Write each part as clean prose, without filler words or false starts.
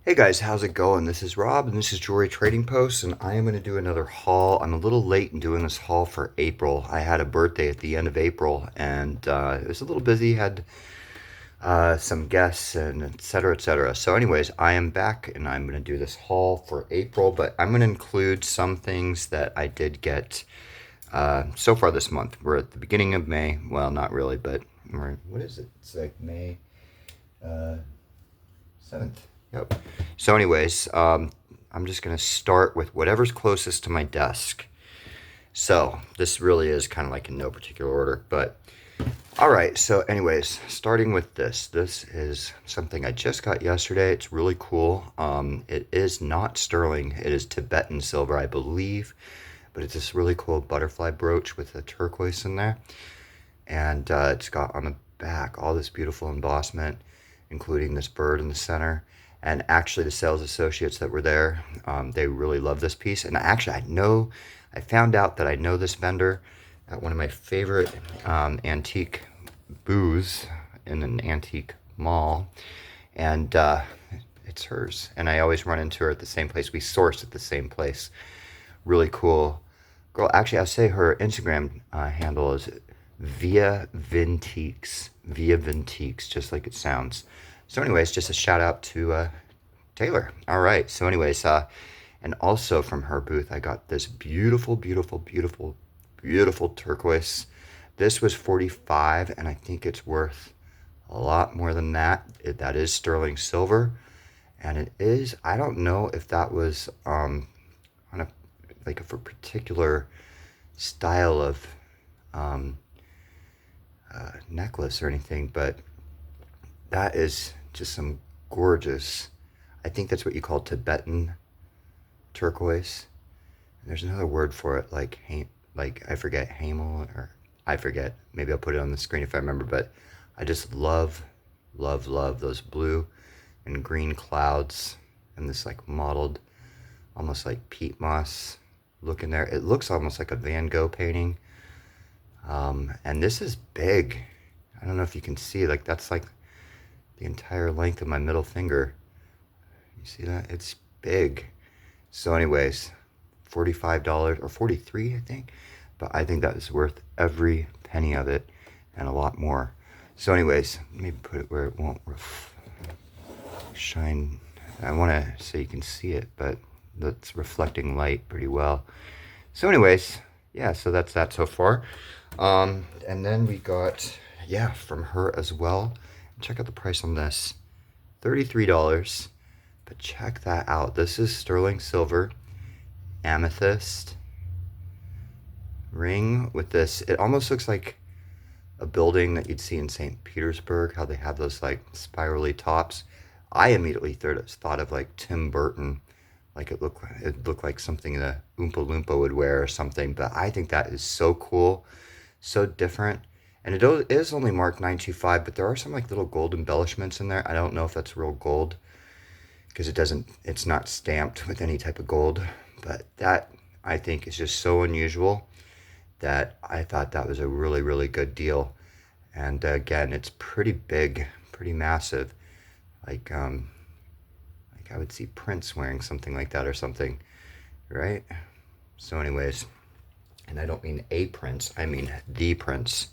Hey guys, how's it going? This is Rob and this is Jewelry Trading Post, and I am going to do another haul. I'm a little late in doing this haul for April. I had a birthday at the end of April and it was a little busy, had some guests and etc. etc. So anyways, I am back and I'm going to do this haul for April, but I'm going to include some things that I did get so far this month. We're at the beginning of May. Well, not really, but what is it? It's like May 7th. Yep. So, anyways, I'm just going to start with whatever's closest to my desk. So, this really is kind of like in no particular order, but all right. So, anyways, starting with this. This is something I just got yesterday. It's really cool. It is not sterling, it is Tibetan silver, I believe, but it's this really cool butterfly brooch with a turquoise in there. And it's got on the back all this beautiful embossment, including this bird in the center. And actually, the sales associates that were there, they really love this piece. And actually, I found out that I know this vendor at one of my favorite antique booths in an antique mall. And it's hers. And I always run into her at the same place. We source at the same place. Really cool girl. Actually, I'll say her Instagram handle is Via Vintiques. Via Vintiques, just like it sounds. So, anyways, just a shout out to Taylor. All right. So, anyways, and also from her booth, I got this beautiful, beautiful, beautiful, beautiful turquoise. This was 45, and I think it's worth a lot more than that. That is sterling silver, and it is. I don't know if that was on a like a particular style of necklace or anything, but that is just some gorgeous. I think that's what you call Tibetan turquoise. And there's another word for it, like I forget, hamel, or I forget. Maybe I'll put it on the screen if I remember. But I just love, love, love those blue and green clouds and this like mottled, almost like peat moss look in there. It looks almost like a Van Gogh painting. And this is big. I don't know if you can see, like that's like the entire length of my middle finger. You see that? It's big. So anyways, $45 or 43, I think. But I think that is worth every penny of it and a lot more. So anyways, maybe put it where it won't shine. I want to so you can see it, but that's reflecting light pretty well. So anyways, yeah, so that's that so far. And then we got, yeah, from her as well. Check out the price on this. $33. But check that out. This is sterling silver, amethyst ring with this. It almost looks like a building that you'd see in St. Petersburg, how they have those like spirally tops. I immediately thought of like Tim Burton, like it looked like something the Oompa Loompa would wear or something. But I think that is so cool, so different. And it is only marked 925, but there are some like little gold embellishments in there. I don't know if that's real gold because it's not stamped with any type of gold. But that I think is just so unusual that I thought that was a really, really good deal. And again, it's pretty big, pretty massive. Like I would see Prince wearing something like that or something, right? So anyways, and I don't mean a Prince, I mean the Prince,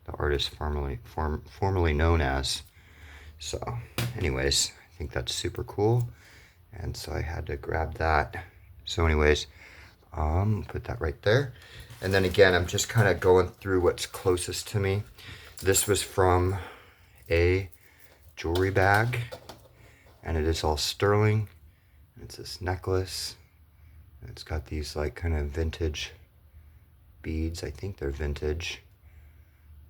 the artist formerly known as. So anyways, I think that's super cool. And so I had to grab that. So anyways, put that right there. And then again, I'm just kind of going through what's closest to me. This was from a jewelry bag, and it is all sterling. It's this necklace. It's got these like kind of vintage beads. I think they're vintage,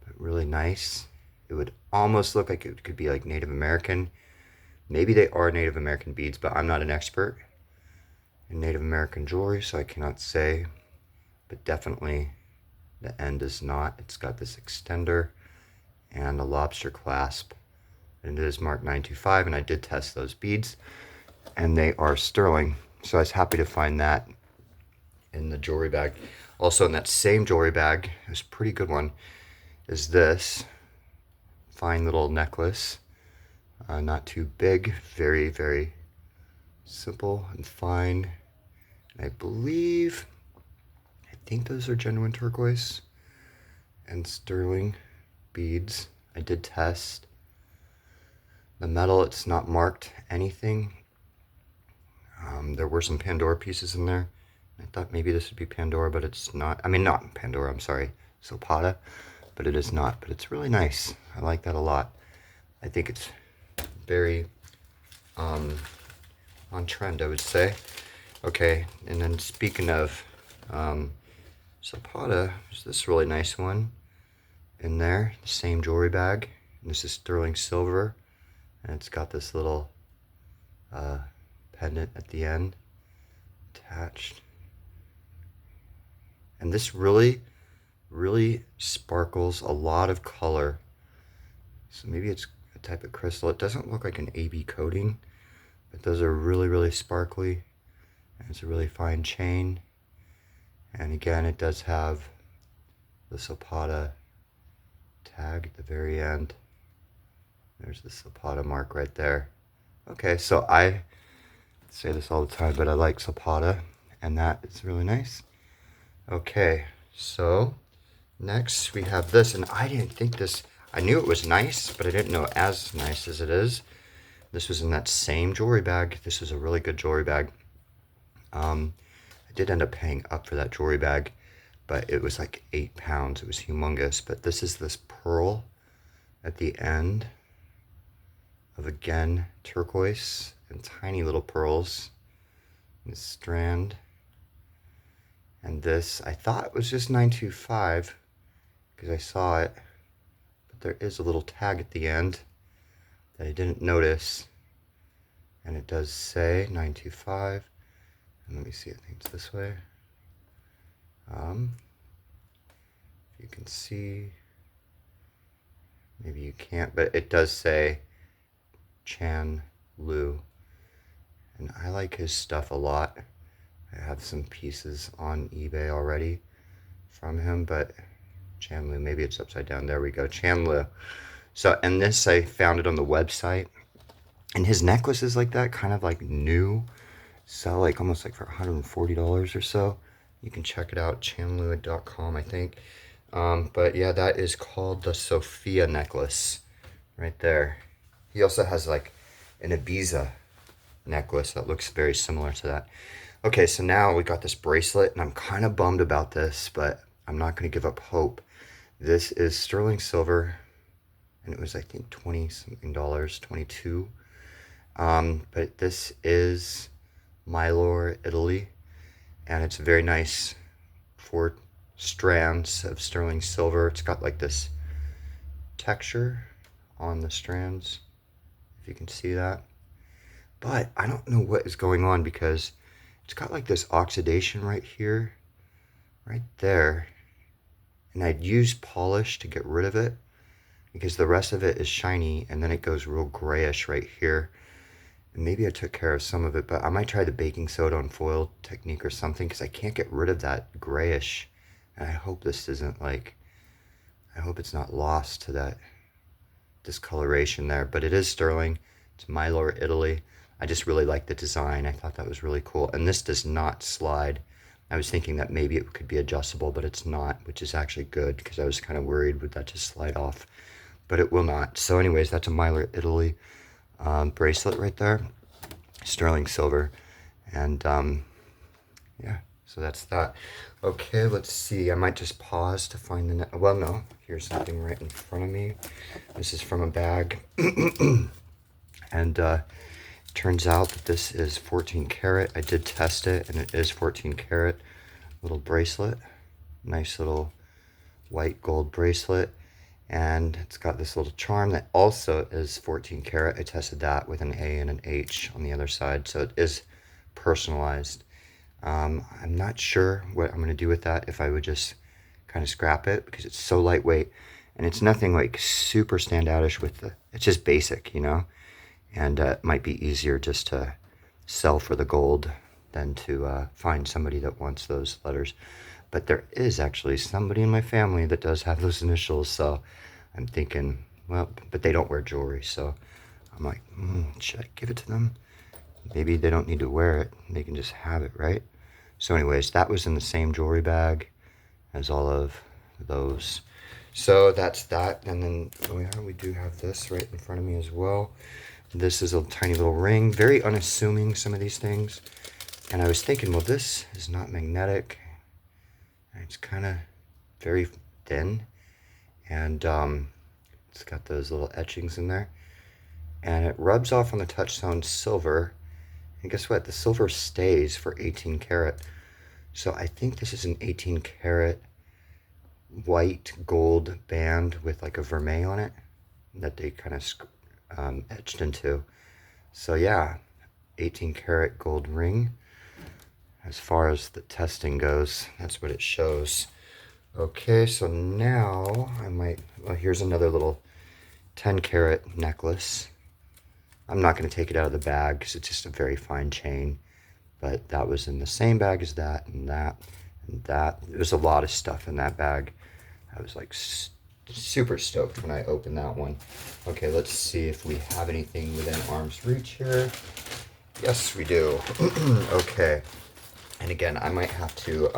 but really nice. It would almost look like it could be like Native American. Maybe they are Native American beads, but I'm not an expert in Native American jewelry, so I cannot say. But definitely the end is not. It's got this extender and a lobster clasp. And it is marked 925, and I did test those beads, and they are sterling. So I was happy to find that in the jewelry bag. Also in that same jewelry bag, it was a pretty good one, is this fine little necklace. Not too big, very, very Simple and fine. And I think those are genuine turquoise and sterling beads. I did test the metal. It's not marked anything. There were some Pandora pieces in there. I thought maybe this would be Pandora, but it's not. I mean, not Pandora, I'm sorry, Zapata, but it is not. But it's really nice. I like that a lot. I think it's very on trend, I would say. Okay, and then speaking of Zapata, there's this really nice one in there, the same jewelry bag. And this is sterling silver, and it's got this little pendant at the end attached. And this really sparkles, a lot of color. So maybe it's a type of crystal. It doesn't look like an AB coating, but those are really sparkly. And it's a really fine chain. And again, it does have the Zapata tag at the very end. There's the Zapata mark right there. Okay, so I say this all the time, but I like Zapata, and that is really nice. Okay, so next we have this, and I didn't think this, I knew it was nice, but I didn't know as nice as it is. This was in that same jewelry bag. This was a really good jewelry bag. I did end up paying up for that jewelry bag, but it was like 8 pounds. It was humongous. But this is this pearl at the end of, again, turquoise and tiny little pearls. This strand. And this, I thought it was just 925 because I saw it, but there is a little tag at the end that I didn't notice. And it does say 925. And let me see, I think it's this way. You can see, maybe you can't, but it does say Chan Lu. And I like his stuff a lot. I have some pieces on eBay already from him, but Chan Lu, maybe it's upside down. There we go, Chan Lu. So, and this, I found it on the website. And his necklaces like that, kind of like new, sell like almost like for $140 or so. You can check it out, chanlu.com, I think. But yeah, that is called the Sophia necklace right there. He also has like an Ibiza necklace that looks very similar to that. Okay, so now we got this bracelet, and I'm kind of bummed about this, but I'm not going to give up hope. This is sterling silver, and it was, I think, 20 something dollars, 22. But this is Mylor, Italy, and it's very nice. 4 strands of sterling silver. It's got like this texture on the strands, if you can see that. But I don't know what is going on because it's got like this oxidation right here, right there. And I'd use polish to get rid of it because the rest of it is shiny, and then it goes real grayish right here. And maybe I took care of some of it, but I might try the baking soda and foil technique or something because I can't get rid of that grayish. And I hope this isn't like, I hope it's not lost to that discoloration there. But it is sterling. It's Mylor, Italy. I just really like the design. I thought that was really cool. And this does not slide. I was thinking that maybe it could be adjustable, but it's not, which is actually good because I was kind of worried would that just slide off. But it will not. So anyways, that's a Mylor, Italy bracelet right there. Sterling silver. And yeah, so that's that. Okay, let's see. I might just pause to find the well, no. Here's something right in front of me. This is from a bag. And turns out that this is 14 karat. I did test it, and it is 14 karat. Little bracelet. Nice little white gold bracelet. And it's got this little charm that also is 14 karat. I tested that with an A and an H on the other side. So it is personalized. I'm not sure what I'm going to do with that, if I would just kind of scrap it because it's so lightweight. And it's nothing like super standoutish with the, it's just basic, you know. And it might be easier just to sell for the gold than to find somebody that wants those letters. But there is actually somebody in my family that does have those initials, so I'm thinking, well, but they don't wear jewelry, so I'm like, should I give it to them? maybe they don't need to wear it. They can just have it, right? So anyways, that was in the same jewelry bag as all of those. So that's that. And then we do have this right in front of me as well. This is a tiny little ring, very unassuming, some of these things. And I was thinking, well, this is not magnetic. It's kind of very thin. And it's got those little etchings in there. And it rubs off on the touchstone silver. And guess what? The silver stays for 18 karat. So I think this is an 18 karat white gold band with like a vermeil on it that they kind of etched into. So yeah, 18 karat gold ring. As far as the testing goes, that's what it shows. Okay, so now well, here's another little 10 karat necklace. I'm not going to take it out of the bag because it's just a very fine chain. But that was in the same bag as that and that and that. There's a lot of stuff in that bag. I was like super stoked when I opened that one. Okay, let's see if we have anything within arm's reach here. Yes, we do. Okay. And again, I might have to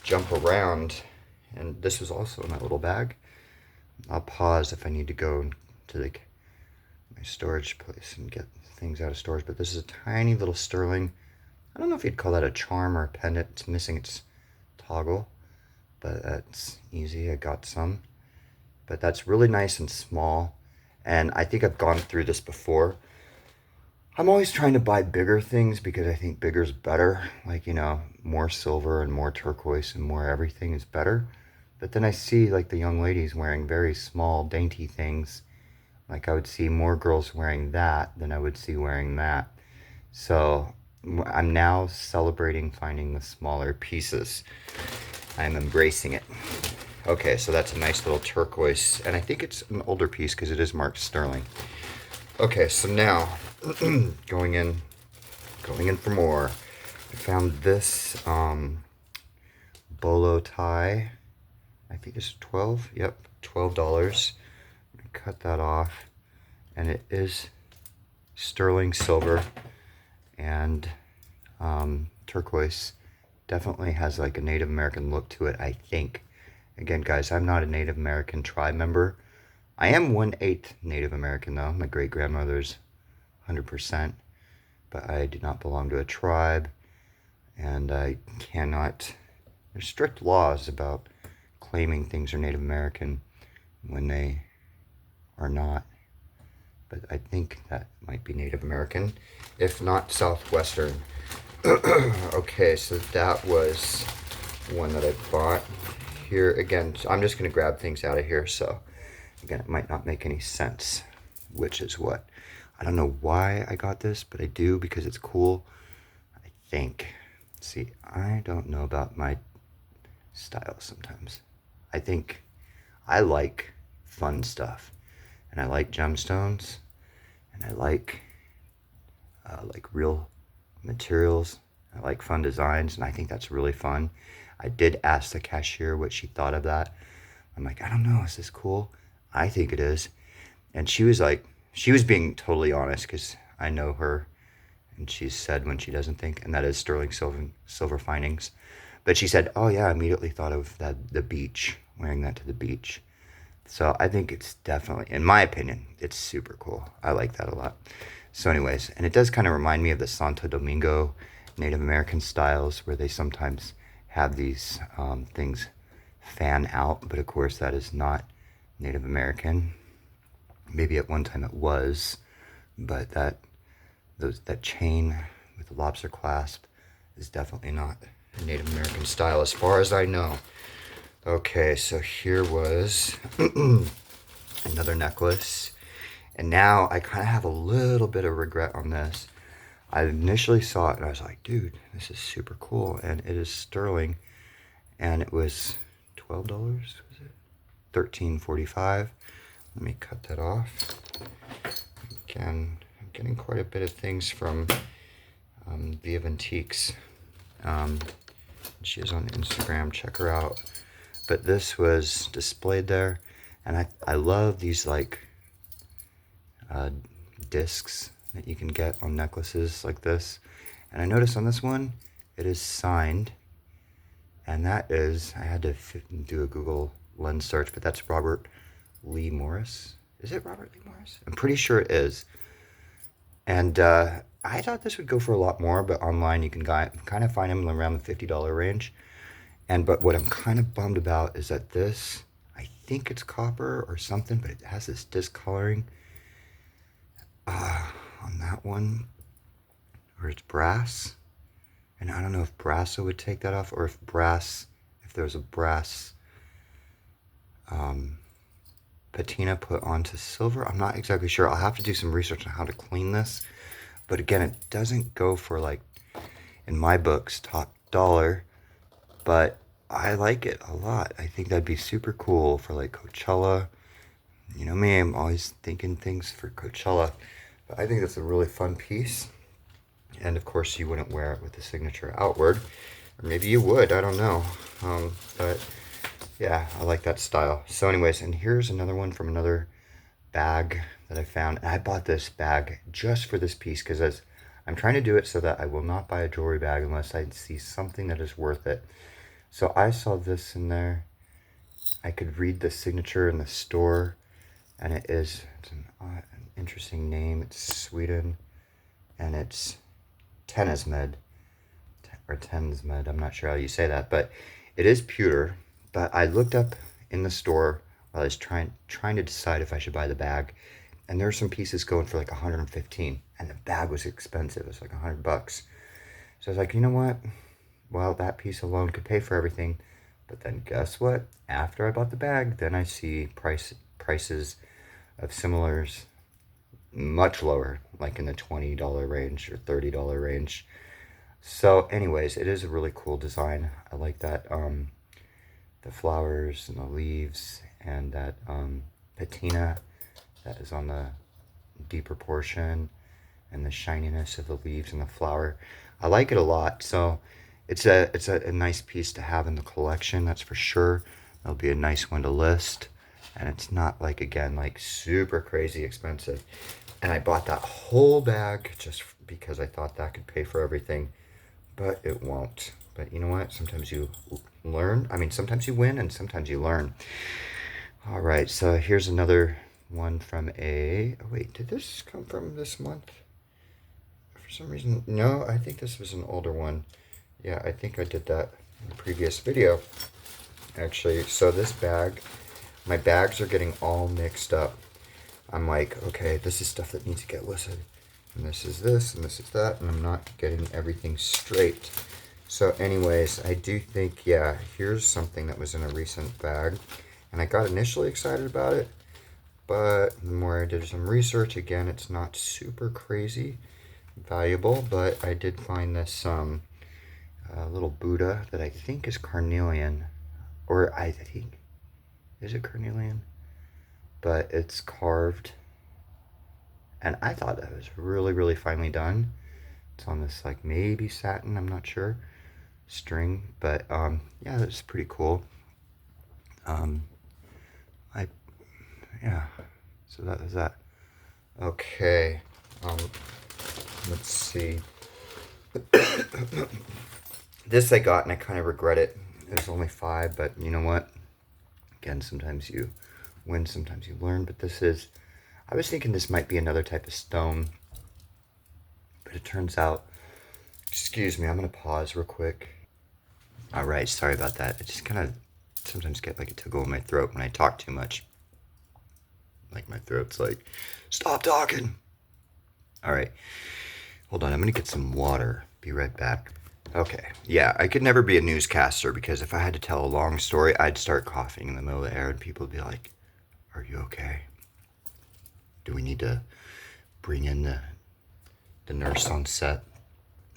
jump around. And this was also in that little bag. I'll pause if I need to go to my storage place and get things out of storage. But this is a tiny little sterling. I don't know if you'd call that a charm or a pendant. It's missing its toggle, but that's easy. I got some. But that's really nice and small. And I think I've gone through this before. I'm always trying to buy bigger things because I think bigger's better. Like, you know, more silver and more turquoise and more everything is better. But then I see like the young ladies wearing very small, dainty things. Like I would see more girls wearing that than I would see wearing that. So I'm now celebrating finding the smaller pieces. I'm embracing it. Okay, so that's a nice little turquoise. And I think it's an older piece because it is marked sterling. Okay, so now going in for more. I found this bolo tie. I think it's 12. Yep, $12. Cut that off, and it is sterling silver and turquoise. Definitely has like a Native American look to it, I think. Again, guys, I'm not a Native American tribe member. I am 1/8 Native American though. My great grandmother's 100%, but I do not belong to a tribe, and I cannot. There's strict laws about claiming things are Native American when they are not. But I think that might be Native American, if not Southwestern. Okay, so that was one that I bought. Here again, so I'm just going to grab things out of here, so again, it might not make any sense which is what. I don't know why I got this, but I do because it's cool, I think. See, I don't know about my style sometimes. I think I like fun stuff, and I like gemstones, and I like real materials. I like fun designs, and I think that's really fun. I did ask the cashier what she thought of that. I'm like, I don't know, is this cool? I think it is. And she was like, she was being totally honest because I know her, and she's said when she doesn't think, and that is sterling silver findings. But she said, oh yeah, I immediately thought of the beach, wearing that to the beach. So I think it's definitely, in my opinion, it's super cool. I like that a lot. So anyways, and it does kind of remind me of the Santo Domingo Native American styles where they sometimes have these things fan out, but of course that is not Native American. Maybe at one time it was, but that chain with the lobster clasp is definitely not a Native American style as far as I know. Okay, so here was another necklace. And now I kind of have a little bit of regret on this. I initially saw it and I was like, dude, this is super cool. And it is sterling. And it was $12, was it? $13.45. Let me cut that off. Again, I'm getting quite a bit of things from Via Antiques. She is on Instagram, check her out. But this was displayed there. And I love these like discs that you can get on necklaces like this. And I noticed on this one, it is signed. And that is, I had to do a Google Lens search, but that's Robert Lee Morris. Is it Robert Lee Morris? I'm pretty sure it is. And I thought this would go for a lot more, but online you can kind of find them around the $50 range. But what I'm kind of bummed about is that this, I think it's copper or something, but it has this discoloring on that one, or it's brass. And I don't know if Brasso would take that off, or if there's a brass patina put onto silver. I'm not exactly sure. I'll have to do some research on how to clean this. But again, it doesn't go for, like, in my books, top dollar. But I like it a lot. I think that'd be super cool for, like, Coachella. You know me, I'm always thinking things for Coachella. But I think that's a really fun piece. And of course you wouldn't wear it with the signature outward. Or maybe you would, I don't know. But yeah, I like that style. So anyways, and here's another one from another bag that I found. And I bought this bag just for this piece because I'm trying to do it so that I will not buy a jewelry bag unless I see something that is worth it. So I saw this in there. I could read the signature in the store, and it's an interesting name. It's Sweden, and it's Tennismed, or Tensmed, I'm not sure how you say that, but it is pewter. But I looked up in the store while I was trying to decide if I should buy the bag, and there were some pieces going for like 115, and the bag was expensive. It was like $100. So I was like, you know what? Well, that piece alone could pay for everything. But then guess what? After I bought the bag, then I see prices of similars much lower, like in the $20 range or $30 range. So anyways, it is a really cool design. I like that, the flowers and the leaves, and that patina that is on the deeper portion, and the shininess of the leaves and the flower. I like it a lot. So it's a nice piece to have in the collection, that's for sure. It'll be a nice one to list. And it's not, like, again, like super crazy expensive. And I bought that whole bag just because I thought that could pay for everything, but it won't. But you know what? Sometimes you learn. I mean, sometimes you win and sometimes you learn. All right, so here's another one from oh wait, did this come from this month? For some reason, no, I think this was an older one. Yeah, I think I did that in the previous video, actually. So this bag, my bags are getting all mixed up. I'm like, okay, this is stuff that needs to get listed, and this is this, and this is that, and I'm not getting everything straight. So anyways, I do think, yeah, here's something that was in a recent bag, and I got initially excited about it, but the more I did some research, again, it's not super crazy valuable, but I did find this little Buddha that I think is carnelian, or I think, is it carnelian? But it's carved, and I thought that was really, really finely done. It's on this, like, maybe satin, I'm not sure, string, but yeah, that's pretty cool. Yeah, so that is that. Okay, let's see. This I got, and I kind of regret it. It was only $5, but you know what? Again, sometimes you win, sometimes you learn. But this is, I was thinking this might be another type of stone, but it turns out, excuse me, I'm going to pause real quick. All right, sorry about that. I just kind of sometimes get like a tickle in my throat when I talk too much. Like my throat's like, stop talking. All right, hold on, I'm going to get some water. Be right back. Okay, yeah, I could never be a newscaster because if I had to tell a long story, I'd start coughing in the middle of the air and people would be like, are you okay? Do we need to bring in the nurse on set?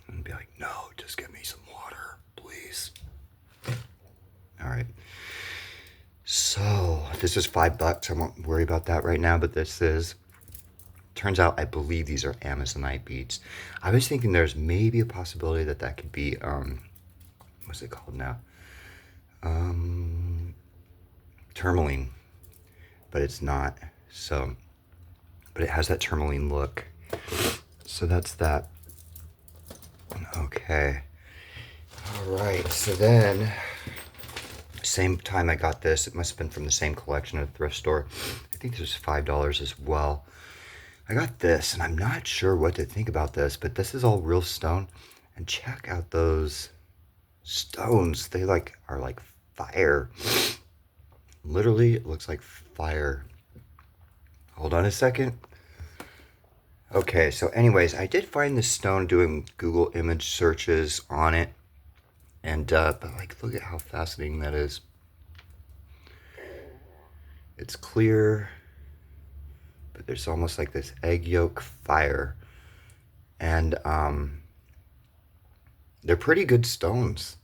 And be like, no, just get me some water, please. All right. So this is $5. I won't worry about that right now, but this is, turns out I believe these are Amazonite beads. I was thinking there's maybe a possibility that that could be, what's it called now? Tourmaline, but it's not. So, but it has that tourmaline look. So that's that. Okay. All right. So then, same time I got this, it must have been from the same collection at a thrift store. I think this was $5 as well. I got this, and I'm not sure what to think about this, but this is all real stone. And check out those stones. They are like fire. Literally, it looks like fire. Hold on a second. Okay, so anyways, I did find this stone doing Google image searches on it. And, but like, look at how fascinating that is. It's clear, but there's almost like this egg yolk fire. And, they're pretty good stones.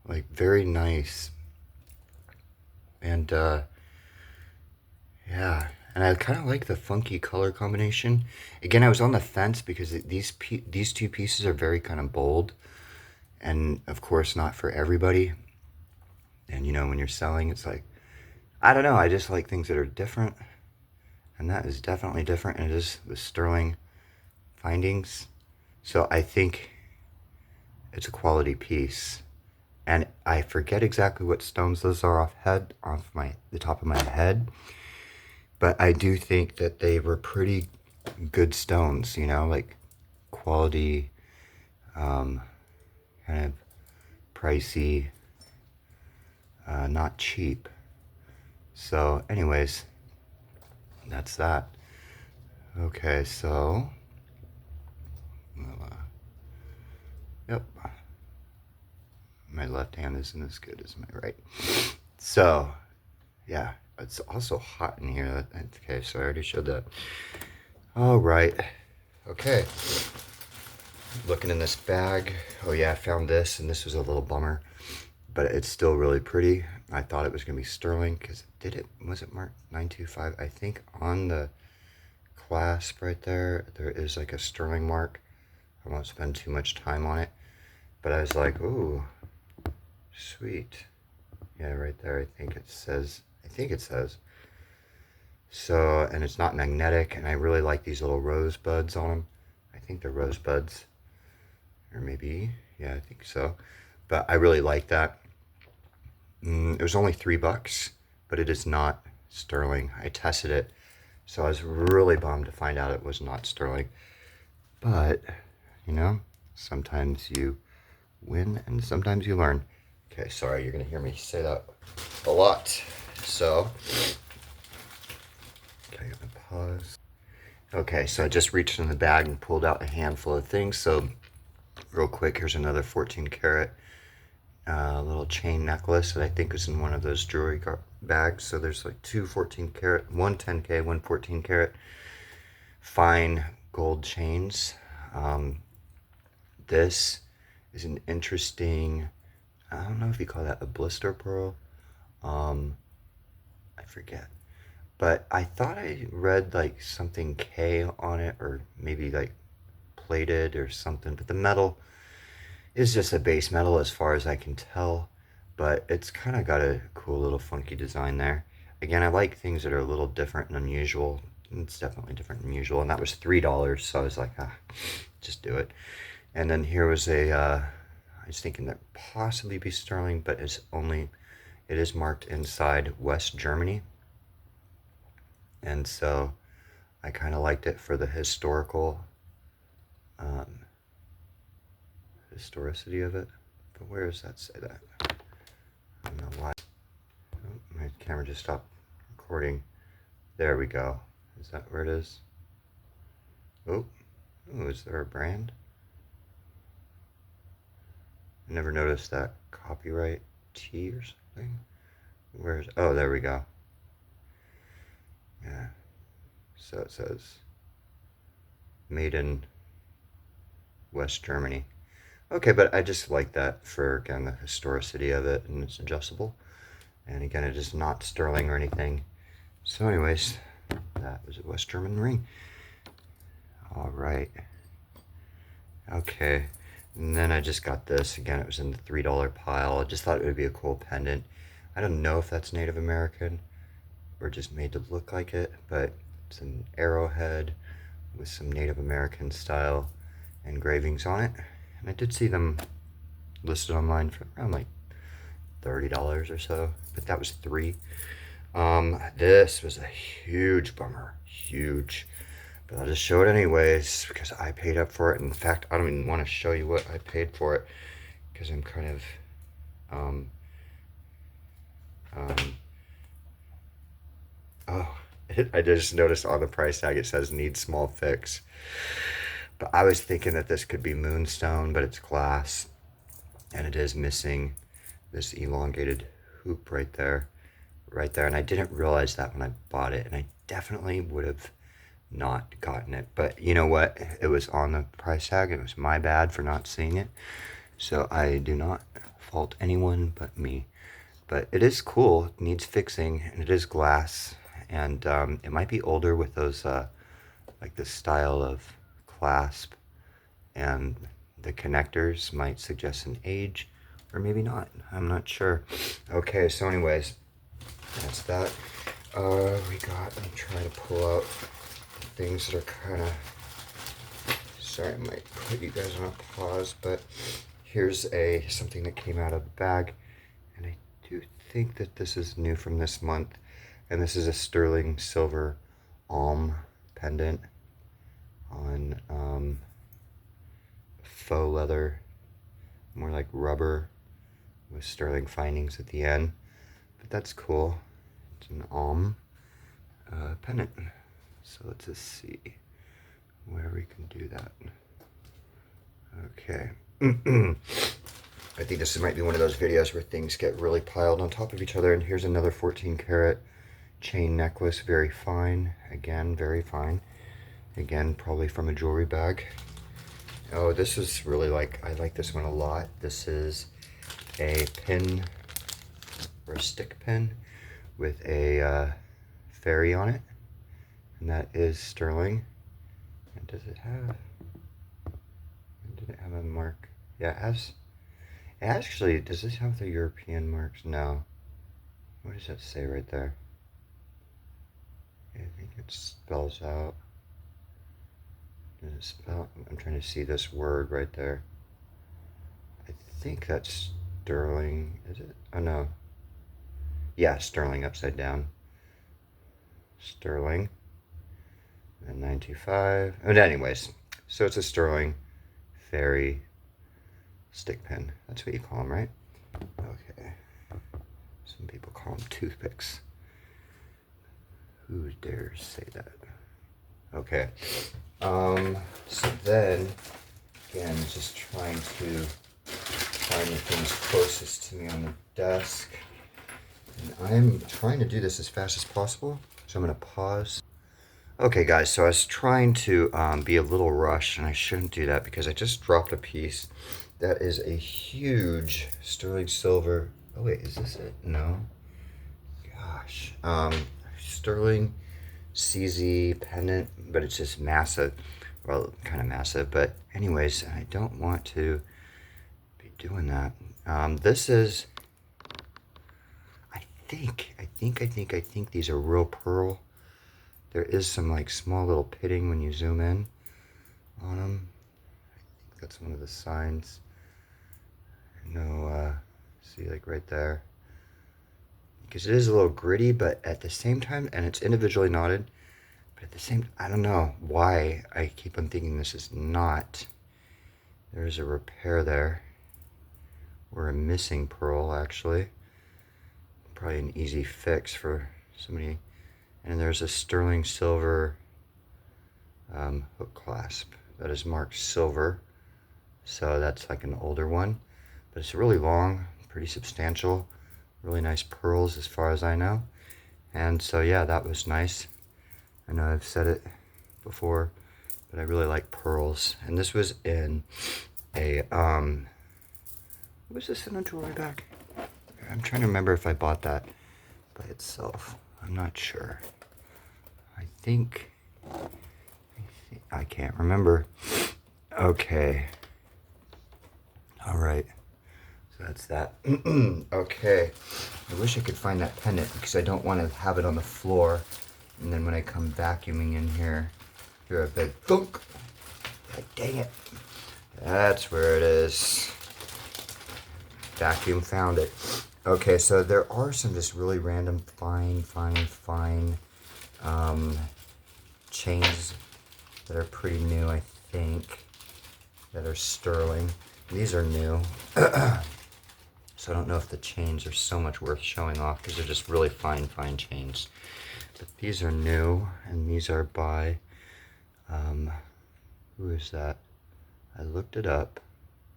Like, very nice. And, yeah. And I kind of like the funky color combination. Again, I was on the fence because these two pieces are very kind of bold. And, of course, not for everybody. And, you know, when you're selling, it's like, I don't know. I just like things that are different. And that is definitely different. And it is the sterling findings. So I think it's a quality piece. And I forget exactly what stones those are off the top of my head. But I do think that they were pretty good stones, you know, like quality, kind of pricey, not cheap. So anyways, that's that. Okay, so, yep. My left hand isn't as good as my right. So, yeah, it's also hot in here. Okay, so I already showed that. All right. Okay. Looking in this bag. Oh yeah, I found this, and this was a little bummer, but it's still really pretty. I thought it was gonna be sterling because was it marked 925? I think on the clasp right there is like a sterling mark. I won't spend too much time on it, but I was like, ooh, sweet. Yeah, right there. I think it says. So, and it's not magnetic, and I really like these little rosebuds on them. I think they're rosebuds, or maybe, yeah, I think so. But I really like that. It was only $3, but it is not sterling. I tested it, so I was really bummed to find out it was not sterling. But, you know, sometimes you win and sometimes you learn. Okay, sorry, you're gonna hear me say that a lot. So, okay, I'm gonna pause. Okay, so I just reached in the bag and pulled out a handful of things. So, real quick, here's another 14 karat little chain necklace that I think is in one of those jewelry bags. So there's like two 14 karat, one 10K, one 14 karat fine gold chains. This is an interesting, I don't know if you call that a blister pearl. I forget. But I thought I read like something K on it, or maybe like plated or something. But the metal is just a base metal as far as I can tell. But it's kind of got a cool little funky design there. Again, I like things that are a little different and unusual. It's definitely different and unusual. And that was $3. So I was like, just do it. And then here was I was thinking that possibly be sterling, but it is marked inside West Germany. And so I kind of liked it for the historicity of it. But where does that say that? I don't know why. Oh, my camera just stopped recording. There we go. Is that where it is? Oh, is there a brand? I never noticed that. Copyright T or something. Oh, there we go. Yeah. So it says made in West Germany. Okay, but I just like that for, again, the historicity of it, and it's adjustable. And again, it is not sterling or anything. So anyways, that was a West German ring. All right. Okay. And then I just got this. Again, it was in the $3 pile. I just thought it would be a cool pendant. I don't know if that's Native American or just made to look like it, but it's an arrowhead with some Native American style engravings on it. And I did see them listed online for around like $30 or so, but that was 3. This was a huge bummer, huge. But I'll just show it anyways because I paid up for it. In fact, I don't even want to show you what I paid for it because I'm kind of oh, I just noticed on the price tag it says need small fix. But I was thinking that this could be moonstone, but it's glass. And it is missing this elongated hoop right there. And I didn't realize that when I bought it. And I definitely would have not gotten it. But you know what? It was on the price tag. It was my bad for not seeing it. So I do not fault anyone but me. But it is cool. It needs fixing. And it is glass. And it might be older with those, like the style of clasp. And the connectors might suggest an age. Or maybe not. I'm not sure. Okay, so anyways. That's that. Let me try to pull out things that are kind of, sorry, I might put you guys on a pause, but here's something that came out of the bag, and I do think that this is new from this month, and this is a sterling silver alm pendant on faux leather, more like rubber with sterling findings at the end. But that's cool. It's an alm pendant. So let's just see where we can do that. Okay. I think this might be one of those videos where things get really piled on top of each other. And here's another 14 karat chain necklace. Very fine. Again, very fine. Again, probably from a jewelry bag. Oh, this is really I like this one a lot. This is a pin or a stick pin with a fairy on it, and that is sterling. And does it have a mark? Yeah, it has. Actually, does this have the European marks? No. What does that say right there? I think it spells out. Does it spell? I'm trying to see this word right there. I think that's sterling. Is it? Oh no. Yeah, sterling upside down. Sterling. And 925. But anyways, so it's a sterling fairy stick pin. That's what you call them, right? Okay. Some people call them toothpicks. Who dares say that? Okay. So then, again, just trying to find the things closest to me on the desk. And I'm trying to do this as fast as possible, so I'm going to pause. Okay, guys, so I was trying to be a little rushed, and I shouldn't do that because I just dropped a piece. That is a huge sterling silver. Oh, wait, is this it? No. Gosh. Sterling CZ pendant, but it's just massive. Well, kind of massive, but anyways, I don't want to be doing that. This is, I think these are real pearl. There is some like small little pitting when you zoom in on them. I think that's one of the signs. No, see, like right there. Because it is a little gritty, but at the same time, and it's individually knotted, but at the same, I don't know why I keep on thinking this is not. There's a repair there, or a missing pearl, actually. Probably an easy fix for somebody. And there's a sterling silver hook clasp that is marked silver. So that's like an older one, but it's really long, pretty substantial. Really nice pearls as far as I know. And so yeah, that was nice. I know I've said it before, but I really like pearls. And this was in a, was this in a jewelry bag? I'm trying to remember if I bought that by itself. I'm not sure. I can't remember. Okay. All right. So that's that. Okay. I wish I could find that pendant because I don't want to have it on the floor. And then when I come vacuuming in here, Hear a big thunk. God dang it. That's where it is. Vacuum found it. Okay, so there are some just really random fine chains that are pretty new, I think, that are sterling. These are new. So I don't know if the chains are so much worth showing off because they're just really fine chains. But these are new, and these are by, who is that? I looked it up,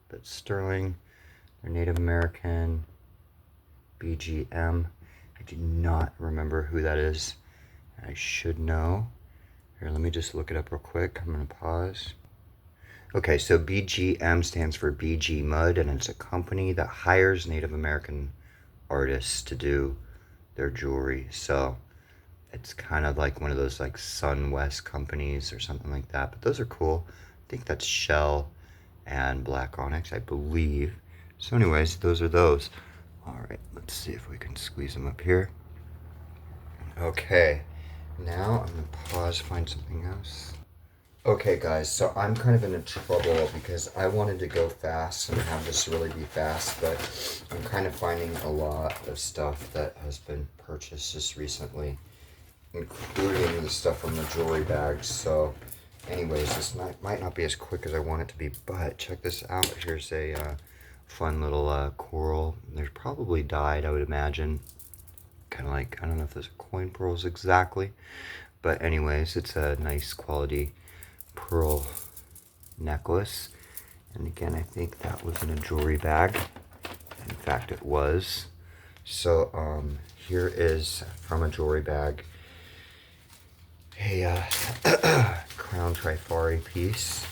but sterling, they're Native American, BGM. I do not remember who that is. I should know. Here, let me just look it up real quick. I'm gonna pause. Okay, so BGM stands for BG Mud, and it's a company that hires Native American artists to do their jewelry. So it's kind of like one of those like Sun West companies or something like that. But those are cool. I think that's Shell and Black Onyx, I believe. So anyways, those are those. All right, let's see if we can squeeze them up here. Okay, now I'm gonna pause, find something else. Okay guys, so I'm kind of in trouble because I wanted to go fast and have this really be fast, but I'm kind of finding a lot of stuff that has been purchased just recently, including the stuff from the jewelry bags. So anyways, this might not be as quick as I want it to be, but check this out. Here's a fun little coral. They're probably dyed, I would imagine. Kind of like, I don't know if those are coin pearls exactly, but anyways, it's a nice quality pearl necklace. And again, I think that was in a jewelry bag. In fact, it was. So here is from a jewelry bag a crown trifari piece,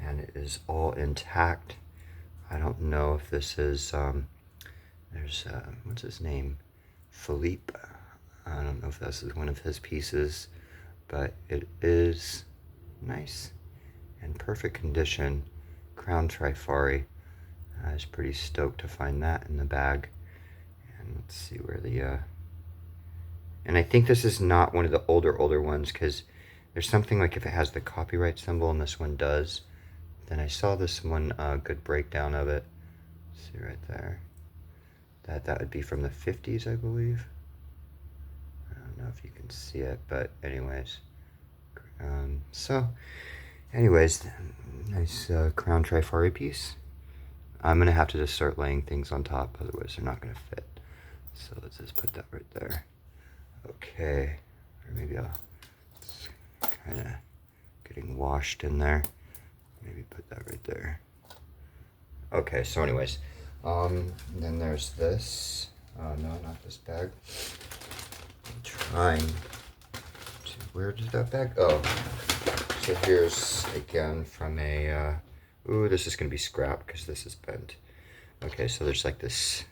and it is all intact. I don't know if this is there's what's his name, Philippe. I don't know if this is one of his pieces, but it is nice and perfect condition. Crown trifari. I was pretty stoked to find that in the bag. And let's see where the and I think this is not one of the older ones, because there's something like if it has the copyright symbol, and this one does, then I saw this one good breakdown of it. See right there, that would be from the 50s, I believe. I don't know if you can see it, but anyways, so anyways, nice crown trifari piece. I'm gonna have to just start laying things on top, otherwise they're not gonna fit. So let's just put that right there. Okay, or maybe I'll, it's kind of getting washed in there. Maybe put that right there. Okay, so anyways, then there's this. No, not this bag. I'm trying to, where did that bag? Oh, so here's again from a, ooh, this is gonna be scrap because this is bent. Okay, so there's like this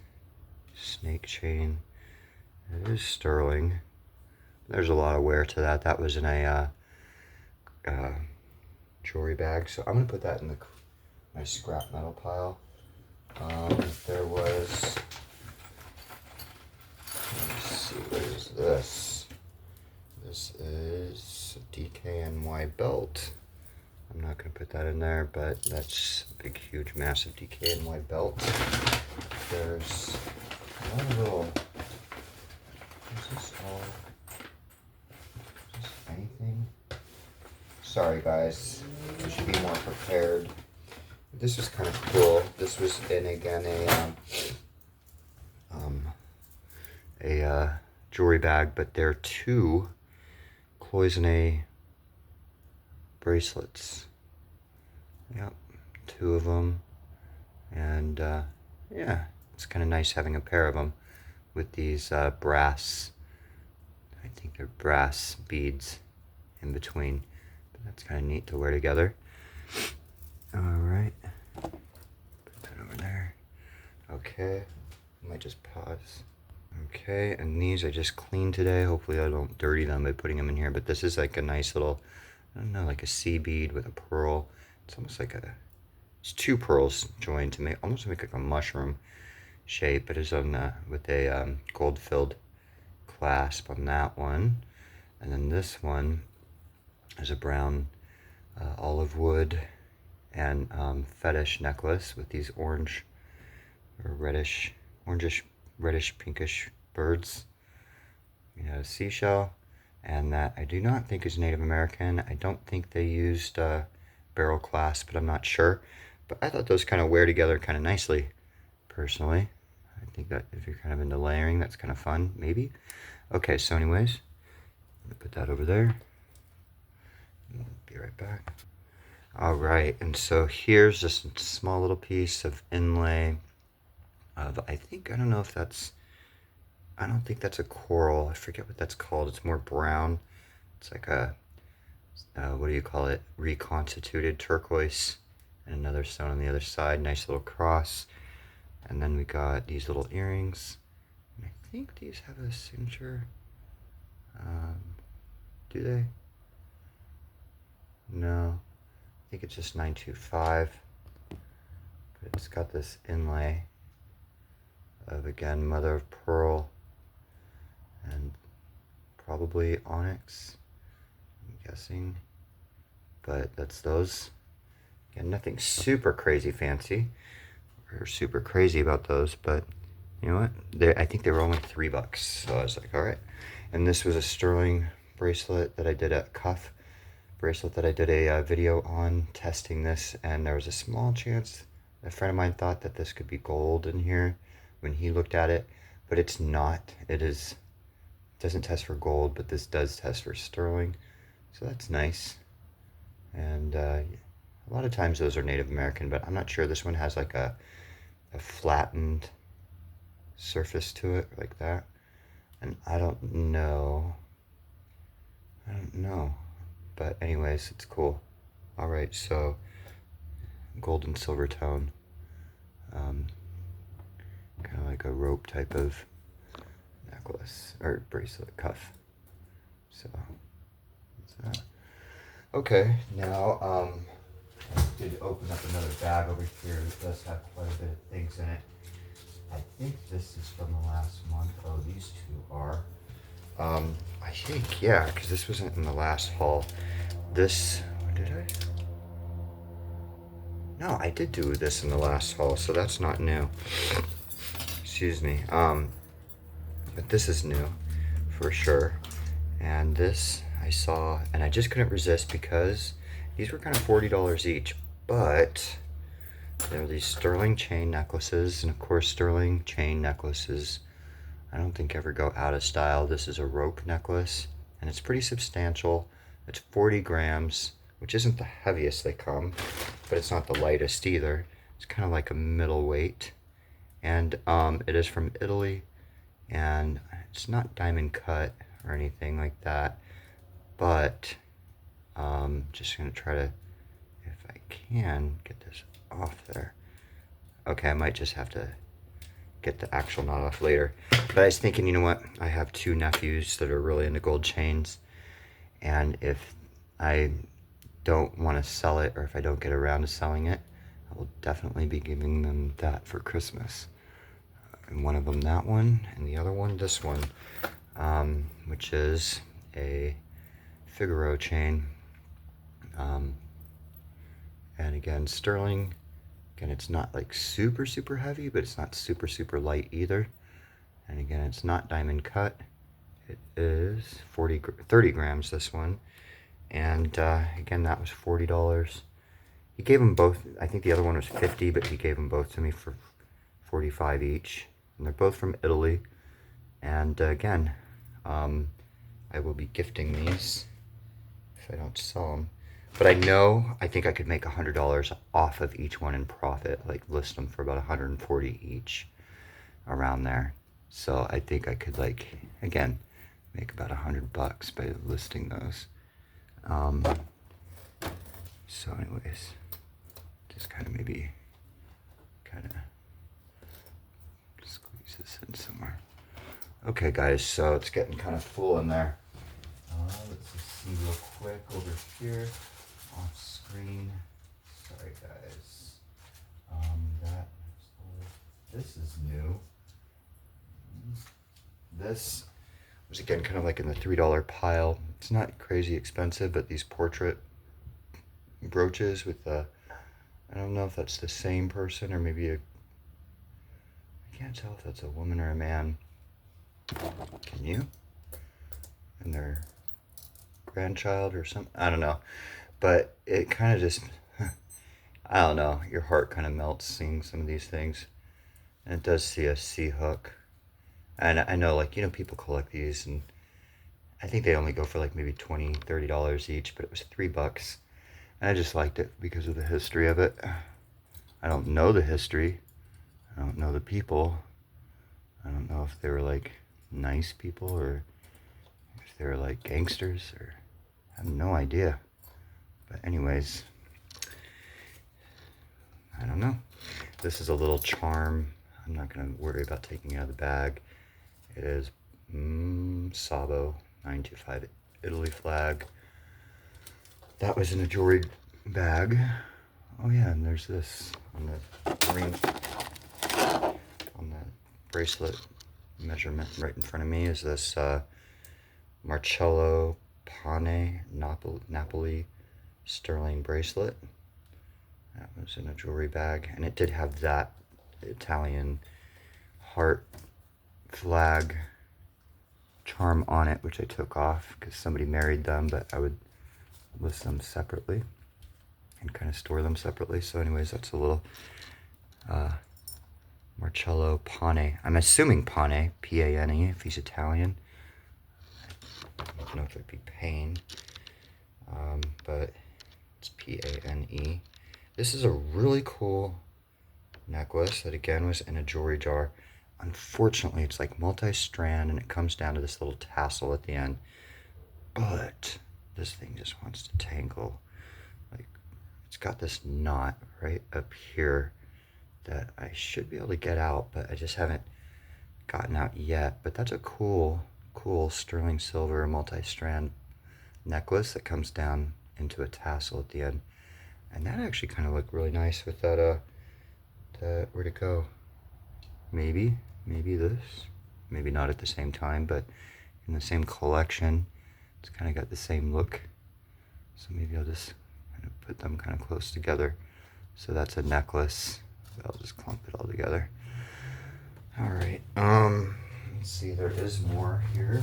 snake chain. It is sterling. There's a lot of wear to that. That was in a jewelry bag, so I'm gonna put that in my scrap metal pile. There was, let's see, what is this? This is a DKNY belt. I'm not gonna put that in there, but that's a big, huge, massive DKNY belt. There's one little, is this all, is this anything? Sorry guys, I should be more prepared. This was kind of cool. This was in, again, a jewelry bag, but there are two cloisonne bracelets. Yep, two of them. And yeah, it's kind of nice having a pair of them with these brass, I think they're brass beads in between. But that's kind of neat to wear together. All right, put that over there. Okay, I might just pause. Okay, and these I just cleaned today. Hopefully I don't dirty them by putting them in here, but this is like a nice little, I don't know, like a sea bead with a pearl. It's almost like it's two pearls joined to make, almost make like a mushroom shape. It is on with a gold-filled clasp on that one. And then this one is a brown olive wood and fetish necklace with these orange or reddish, orangish, reddish, pinkish birds. We had a seashell, and that I do not think is Native American. I don't think they used barrel clasp, but I'm not sure. But I thought those kind of wear together kind of nicely, personally. I think that if you're kind of into layering, that's kind of fun, maybe. Okay, so anyways, I'm gonna put that over there. Be right back. All right, and so here's just a small little piece of inlay of, I don't know if that's, I don't think that's a coral. I forget what that's called. It's more brown. It's like a, what do you call it? Reconstituted turquoise. And another stone on the other side. Nice little cross. And then we got these little earrings. And I think these have a signature. Do they? No. I think it's just 925. But it's got this inlay of, again, mother of pearl and probably onyx, I'm guessing. But that's those. Again, nothing super crazy fancy or super crazy about those, but you know what? I think they were only $3. So I was like, all right. And this was a sterling bracelet that I did, a cuff bracelet that I did a video on testing this, and there was a small chance a friend of mine thought that this could be gold in here when he looked at it, but it's not. It doesn't test for gold, but this does test for sterling, so that's nice. And a lot of times those are Native American, but I'm not sure. This one has like a flattened surface to it like that, and I don't know, but anyways, it's cool. All right, so gold and silver tone, kind of like a rope type of necklace or bracelet cuff. So that's that. Okay, now I did open up another bag over here. It does have quite a bit of things in it. I think this is from the last month. Oh, these two are. I think, yeah, because this wasn't in the last haul. This, did I? No, I did do this in the last haul, so that's not new. Excuse me. But this is new for sure. And this I saw, and I just couldn't resist because these were kind of $40 each, but there are these sterling chain necklaces, and of course sterling chain necklaces I don't think ever go out of style. This is a rope necklace, and it's pretty substantial. It's 40 grams, which isn't the heaviest they come, but it's not the lightest either. It's kind of like a middle weight, and it is from Italy, and it's not diamond cut or anything like that, but just gonna try to, if I can, get this off there. Okay, I might just have to get the actual knot off later. But I was thinking, you know what? I have two nephews that are really into gold chains, and if I don't want to sell it, or if I don't get around to selling it, I will definitely be giving them that for Christmas. And one of them that one, and the other one this one, which is a Figaro chain. And again, sterling. Again, it's not like super, super heavy, but it's not super, super light either. And again, it's not diamond cut. It is 30 grams, this one. And again, that was $40. He gave them both, I think the other one was 50, but he gave them both to me for 45 each. And they're both from Italy. And again, I will be gifting these if I don't sell them. But I think I could make $100 off of each one in profit, like list them for about 140 each, around there. So I think I could, like, again, make about $100 by listing those. So anyways, just kind of maybe squeeze this in somewhere. Okay guys, so it's getting kind of full in there. Let's just see real quick over here. Off screen. Sorry guys. This is new. This was again kind of like in the $3 pile. It's not crazy expensive, but these portrait brooches with the, I don't know if that's the same person or maybe I can't tell if that's a woman or a man. Can you? And their grandchild or something? I don't know. But it kind of just, I don't know, your heart kind of melts seeing some of these things. And it does see a sea hook. And I know, like, people collect these, and I think they only go for like maybe $20, $30 each, but it was $3. And I just liked it because of the history of it. I don't know the history. I don't know the people. I don't know if they were like nice people or if they were like gangsters, or I have no idea. But anyways, I don't know. This is a little charm. I'm not going to worry about taking it out of the bag. It is Sabo 925 Italy flag. That was in a jewelry bag. Oh yeah, and there's this on the ring, on the bracelet measurement right in front of me is this Marcello Pane Napoli sterling bracelet. That was in a jewelry bag, and it did have that Italian heart flag charm on it, which I took off because somebody married them, but I would list them separately and kind of store them separately. So anyways, that's a little Marcello Pane. I'm assuming Pane, P-A-N-E, if he's Italian. I don't know if it'd be Pain, but it's P-A-N-E. This is a really cool necklace that again was in a jewelry jar. Unfortunately, it's like multi-strand and it comes down to this little tassel at the end. But this thing just wants to tangle. Like, it's got this knot right up here that I should be able to get out, but I just haven't gotten out yet. But that's a cool sterling silver multi-strand necklace that comes down into a tassel at the end. And that actually kind of looked really nice with that, where'd it go? Maybe this, maybe not at the same time, but in the same collection. It's kind of got the same look. So maybe I'll just kind of put them kind of close together. So that's a necklace. I'll just clump it all together. All right. Let's see. There is more here.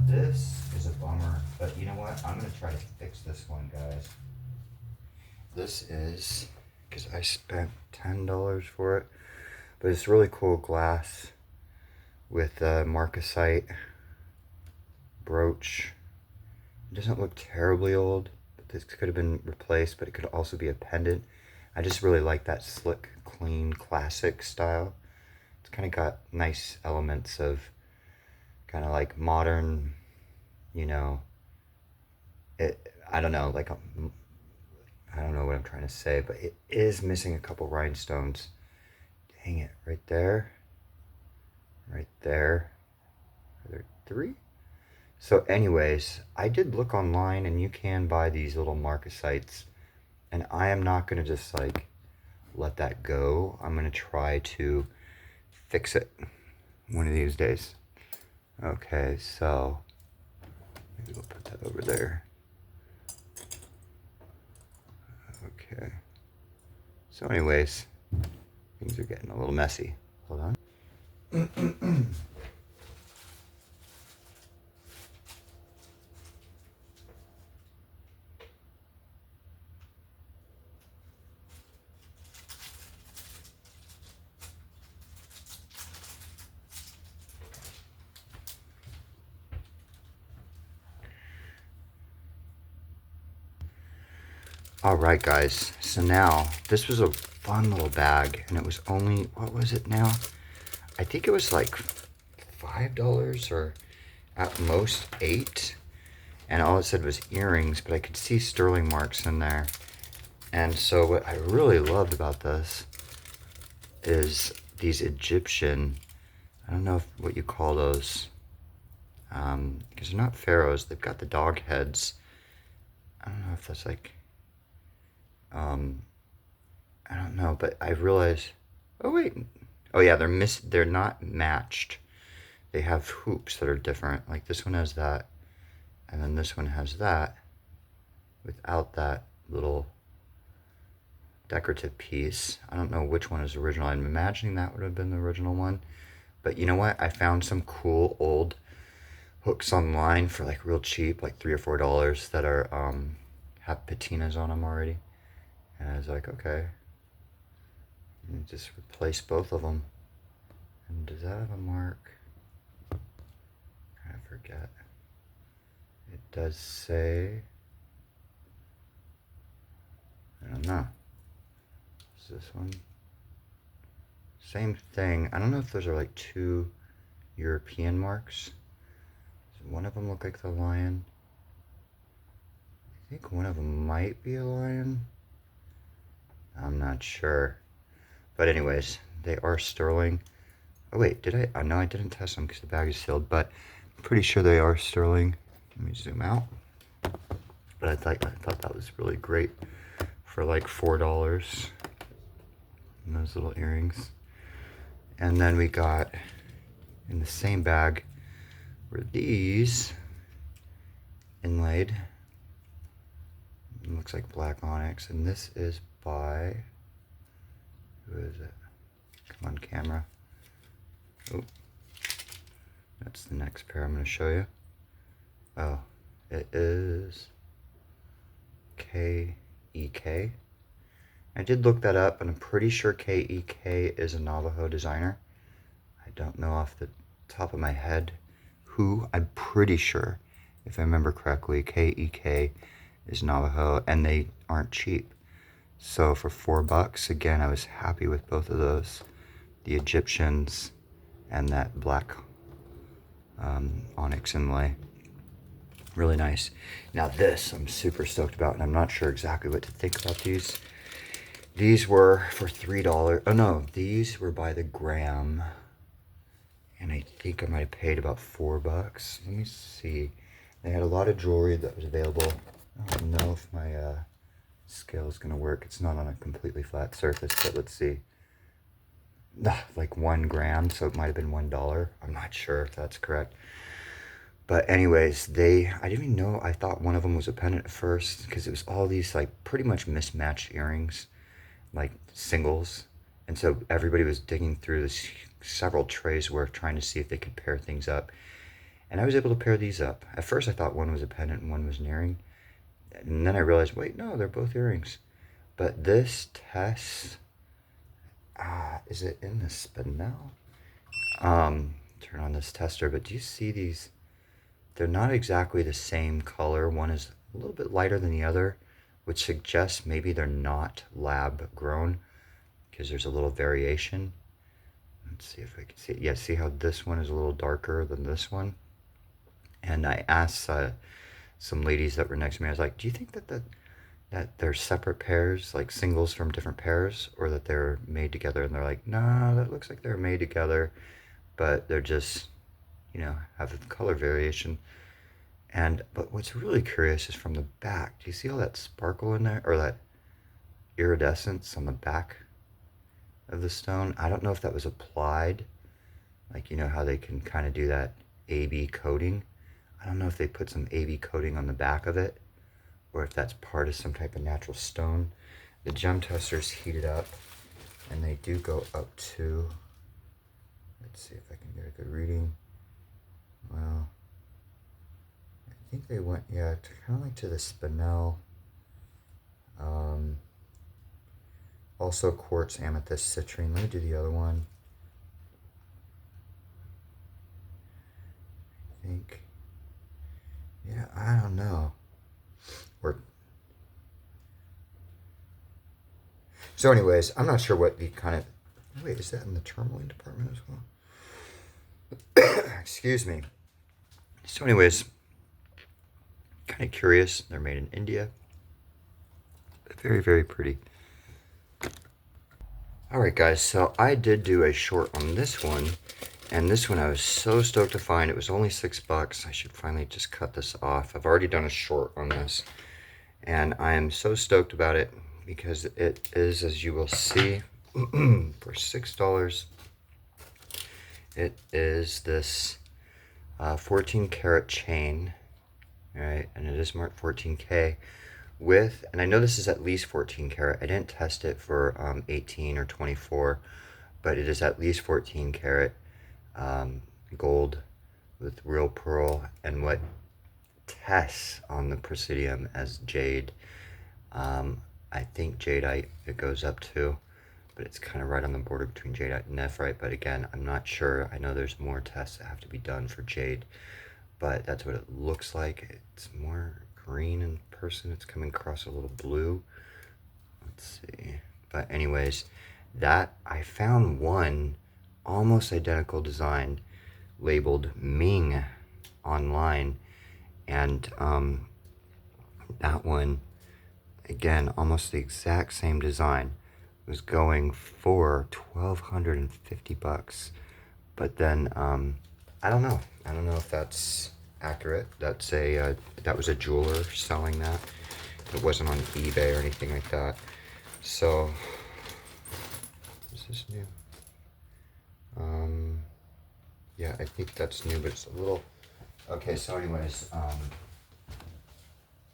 This is a bummer, but you know what? I'm gonna try to fix this one, guys. This is because I spent $10 for it, but it's really cool glass with marcasite brooch. It doesn't look terribly old, but this could have been replaced, but it could also be a pendant. I just really like that slick, clean, classic style. It's kind of got nice elements of kind of like modern, I don't know, like, I don't know what I'm trying to say, but it is missing a couple rhinestones. Dang it, right there. Right there. Are there 3? So anyways, I did look online and you can buy these little marcasites, and I am not going to just like let that go. I'm going to try to fix it one of these days. Okay, so maybe we'll put that over there. Okay. So anyways, things are getting a little messy. Hold on. All right, guys. So now this was a fun little bag, and it was only, what was it now? I think it was like $5 or at most $8. And all it said was earrings, but I could see sterling marks in there. And so what I really loved about this is these Egyptian, I don't know what you call those, because they're not pharaohs. They've got the dog heads. I don't know if that's like, I don't know, but I realized, oh wait, oh yeah, they're not matched. They have hoops that are different. Like this one has that, and then this one has that without that little decorative piece. I don't know which one is original. I'm imagining that would have been the original one. But you know what? I found some cool old hooks online for like real cheap, like $3 or $4 that are have patinas on them already. And I was like, okay, and just replace both of them. And does that have a mark? I forget. It does say, I don't know. Is this one? Same thing. I don't know if those are like two European marks. Does one of them look like the lion? I think one of them might be a lion. I'm not sure. But anyways, they are sterling. Oh wait, did I? Oh, no, I didn't test them because the bag is sealed, but I'm pretty sure they are sterling. Let me zoom out. But I thought that was really great for like $4. And those little earrings. And then we got in the same bag were these inlaid. It looks like black onyx, and this is by, who is it? Come on, camera. Oh, that's the next pair I'm going to show you. Oh, it is KEK. I did look that up, and I'm pretty sure KEK is a Navajo designer. I don't know off the top of my head who. I'm pretty sure, if I remember correctly, KEK is Navajo, and they aren't cheap. So for $4, again, I was happy with both of those. The Egyptians and that black onyx inlay. Really nice. Now this I'm super stoked about, and I'm not sure exactly what to think about these. These were for $3. Oh no, these were by the gram. And I think I might have paid about $4. Let me see. They had a lot of jewelry that was available. I don't know if my scale is going to work. It's not on a completely flat surface, but let's see. Like 1 gram, so it might have been $1. I'm not sure if that's correct. But anyways, I didn't even know. I thought one of them was a pendant at first because it was all these like pretty much mismatched earrings, like singles. And so everybody was digging through this several trays worth trying to see if they could pair things up. And I was able to pair these up. At first I thought one was a pendant and one was an earring. And then I realized, wait, no, they're both earrings. But this test, is it in the spinel? Turn on this tester, but do you see these? They're not exactly the same color. One is a little bit lighter than the other, which suggests maybe they're not lab grown because there's a little variation. Let's see if I can see it. Yeah, see how this one is a little darker than this one? And I asked some ladies that were next to me, I was like, do you think that they're separate pairs, like singles from different pairs, or that they're made together? And they're like, nah, that looks like they're made together, but they're just, have a color variation. But what's really curious is from the back. Do you see all that sparkle in there, or that iridescence on the back of the stone? I don't know if that was applied, like how they can kind of do that AB coating. I don't know if they put some AB coating on the back of it, or if that's part of some type of natural stone. The gem testers heated up, and they do go up to, let's see if I can get a good reading. Well, I think they went, yeah, kind of like to the spinel. Also quartz, amethyst, citrine. Let me do the other one. I think, yeah, I don't know. So anyways, I'm not sure what the kind of, wait, is that in the tourmaline department as well? Excuse me. So anyways, kind of curious. They're made in India. Very, very pretty. Alright guys, so I did do a short on this one. And this one I was so stoked to find. It was only $6. I should finally just cut this off. I've already done a short on this. And I am so stoked about it because it is, as you will see, for $6. It is this 14 karat chain, right? And it is marked 14K and I know this is at least 14 karat. I didn't test it for 18 or 24, but it is at least 14 karat gold with real pearl, and what tests on the Presidium as jade. I think jadeite it goes up to, but it's kind of right on the border between jadeite and nephrite. But again, I'm not sure. I know there's more tests that have to be done for jade, but that's what it looks like. It's more green in person. It's coming across a little blue. Let's see. But anyways, that I found one almost identical design labeled Ming online, and that one, again, almost the exact same design, was going for $1,250. But then I don't know. I don't know if that's accurate. That's a that was a jeweler selling that. It wasn't on eBay or anything like that. So is this new? Yeah, I think that's new, but it's a little. Okay, so anyways, I'm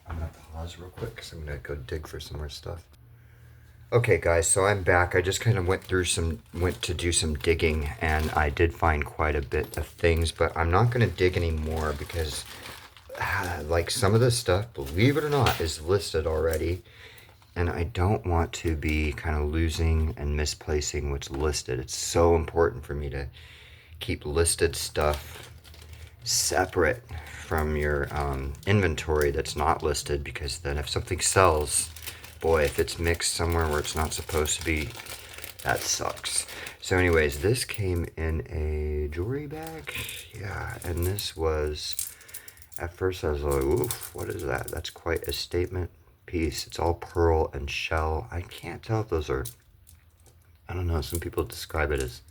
gonna pause real quick because I'm gonna go dig for some more stuff. Okay, guys, so I'm back. I just kind of went to do some digging, and I did find quite a bit of things, but I'm not gonna dig anymore because, like, some of this stuff, believe it or not, is listed already, and I don't want to be kind of losing and misplacing what's listed. It's so important for me to keep listed stuff separate from your inventory that's not listed, because then if something sells, boy, if it's mixed somewhere where it's not supposed to be, that sucks. So anyways, this came in a jewelry bag. Yeah, and this was, at first I was like, oof, what is that? That's quite a statement piece. It's all pearl and shell. I can't tell if those are, I don't know, some people describe it as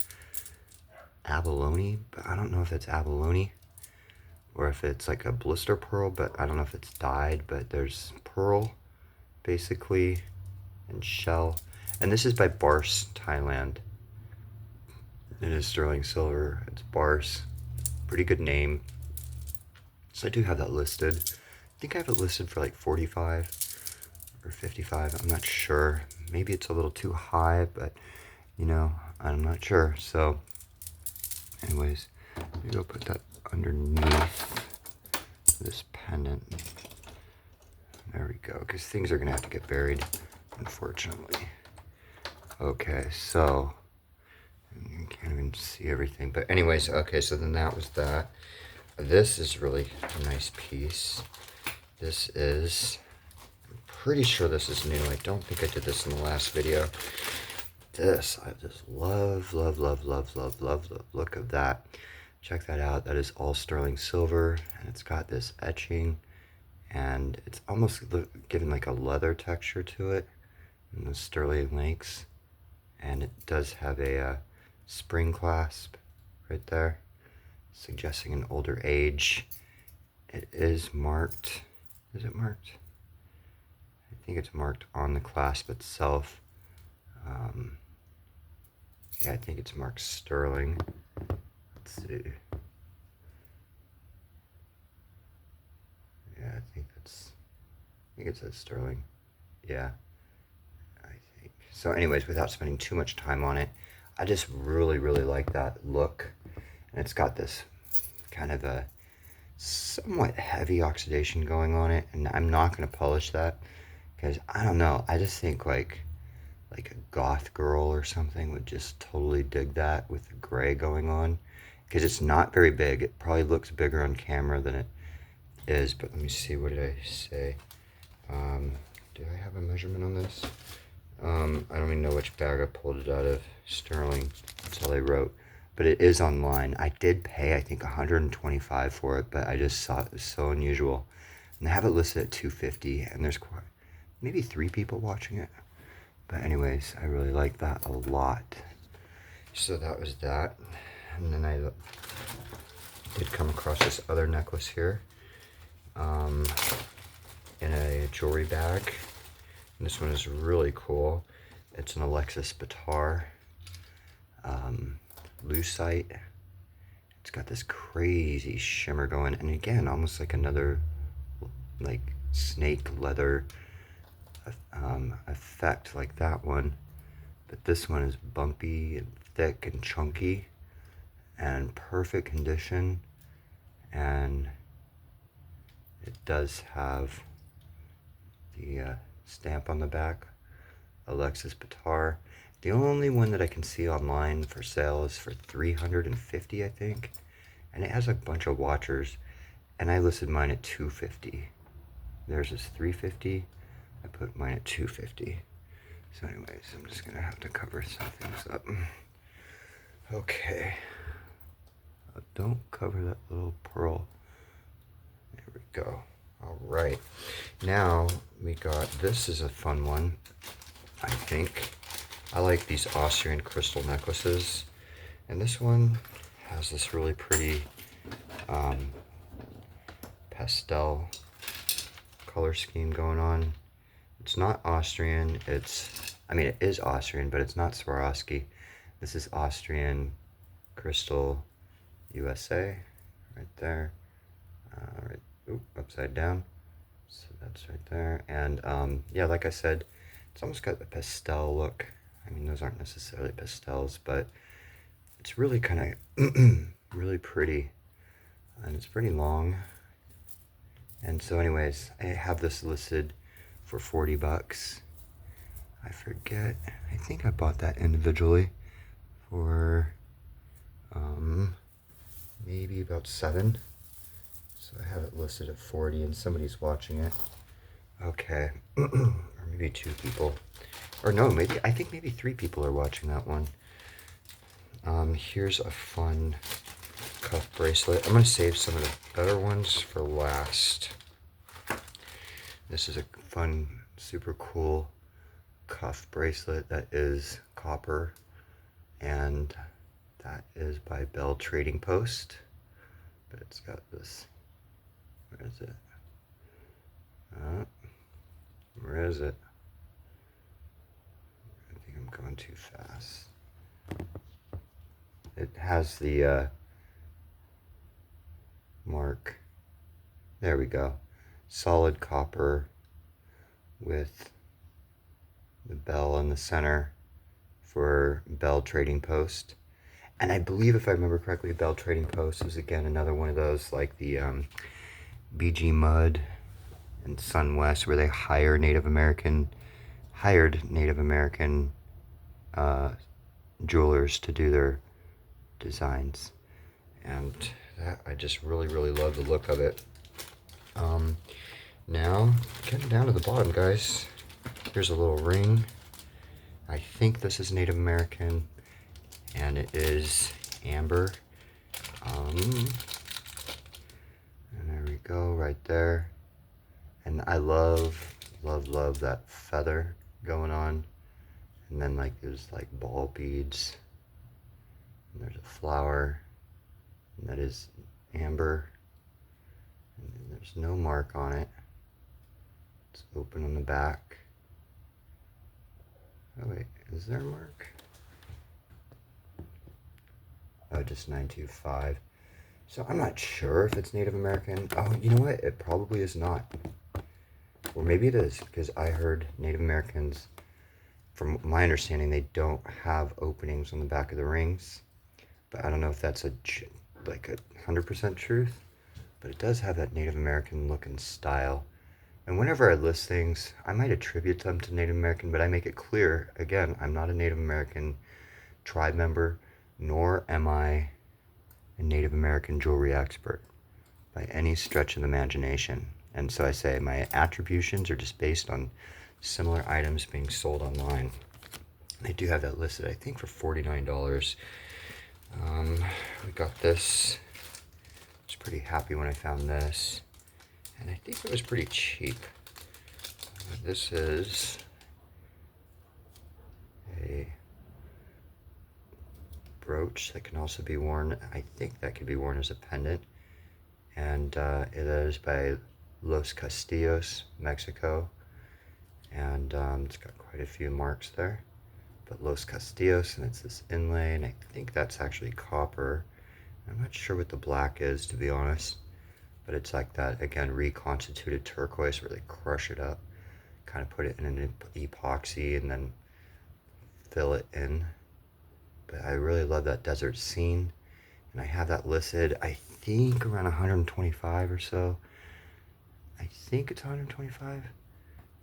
abalone, but I don't know if it's abalone or if it's like a blister pearl, but I don't know if it's dyed, but there's pearl basically and shell. And this is by Bars, Thailand. It is sterling silver. It's Bars. Pretty good name. So I do have that listed. I think I have it listed for like 45 or 55. I'm not sure. Maybe it's a little too high, but you know, I'm not sure. So anyways, let me go put that underneath this pendant. There we go, because things are gonna have to get buried, unfortunately. Okay, so you can't even see everything, but anyways, okay, so then that was that. This is really a nice piece. This is, I'm pretty sure this is new. I don't think I did this in the last video. This, I just love, love, love, love, love, love the look of that. Check that out. That is all sterling silver, and it's got this etching, and it's almost given like a leather texture to it, and the sterling links, and it does have a spring clasp right there, suggesting an older age. It is marked. Is it marked? I think it's marked on the clasp itself. Yeah, I think it's marked sterling. Let's see. Yeah, I think it says sterling. Yeah, I think. So anyways, without spending too much time on it, I just really, really like that look. And it's got this kind of a somewhat heavy oxidation going on it. And I'm not going to polish that because I don't know. I just think like a goth girl or something would just totally dig that with the gray going on. Because it's not very big. It probably looks bigger on camera than it is. But let me see. What did I say? Do I have a measurement on this? I don't even know which bag I pulled it out of. Sterling. That's all I wrote. But it is online. I did pay, I think, $125 for it, but I just saw it was so unusual. And I have it listed at $250, and there's quite, maybe 3 people watching it. But anyways, I really like that a lot. So that was that. And then I did come across this other necklace here in a jewelry bag. And this one is really cool. It's an Alexis Bitar lucite. It's got this crazy shimmer going, and again, almost like another like snake leather effect like that one, but this one is bumpy and thick and chunky and perfect condition, and it does have the stamp on the back, Alexis Bitar. The only one that I can see online for sale is for $350, I think, and it has a bunch of watchers, and I listed mine at $250. Theirs is $350. I put mine at $250. So anyways, I'm just gonna have to cover some things up. Okay. Don't cover that little pearl. There we go. All right. Now we got, this is a fun one, I think. I like these Austrian crystal necklaces. And this one has this really pretty pastel color scheme going on. It's not Austrian, I mean it is Austrian, but it's not Swarovski. This is Austrian Crystal USA, right there. Right, oop, upside down. So that's right there. And yeah, like I said, it's almost got a pastel look. I mean, those aren't necessarily pastels, but it's really kind of really pretty, and it's pretty long. And so anyways, I have this listed for 40 bucks. I forget, I think I bought that individually for maybe about 7. So I have it listed at 40 and somebody's watching it. Okay, or maybe 2 people. Or no, maybe, I think maybe 3 people are watching that one. Here's a fun cuff bracelet. I'm gonna save some of the better ones for last. This is a fun, super cool cuff bracelet that is copper, and that is by Bell Trading Post. But it's got this, where is it? Where is it? I think I'm going too fast. It has the mark. There we go. Solid copper with the bell in the center for Bell Trading Post. And I believe, if I remember correctly, Bell Trading Post is again another one of those, like the BG Mud and Sunwest, where they hired Native American jewelers to do their designs. And that, I just really, really love the look of it. Now, getting down to the bottom, guys. Here's a little ring. I think this is Native American, and it is amber. And there we go, right there. And I love, love, love that feather going on. And then like there's like ball beads. And there's a flower. And that is amber. And there's no mark on it. It's open on the back. Oh wait, is there a mark? Oh, just 925. So I'm not sure if it's Native American. Oh, you know what? It probably is not. Or maybe it is, because I heard Native Americans, from my understanding, they don't have openings on the back of the rings. But I don't know if that's like a 100% truth. But it does have that Native American look and style. And whenever I list things, I might attribute them to Native American, but I make it clear, again, I'm not a Native American tribe member, nor am I a Native American jewelry expert by any stretch of the imagination. And so I say my attributions are just based on similar items being sold online. They do have that listed, I think, for $49. We got this. I was pretty happy when I found this. And I think it was pretty cheap. This is a brooch that can also be worn. I think that could be worn as a pendant. And it is by Los Castillos, Mexico. And it's got quite a few marks there. But Los Castillos, and it's this inlay, and I think that's actually copper. I'm not sure what the black is, to be honest. But it's like that, again, reconstituted turquoise where they crush it up. kind of put it in an epoxy and then fill it in. But I really love that desert scene, and I have that listed, I think around 125 or so. I think it's 125,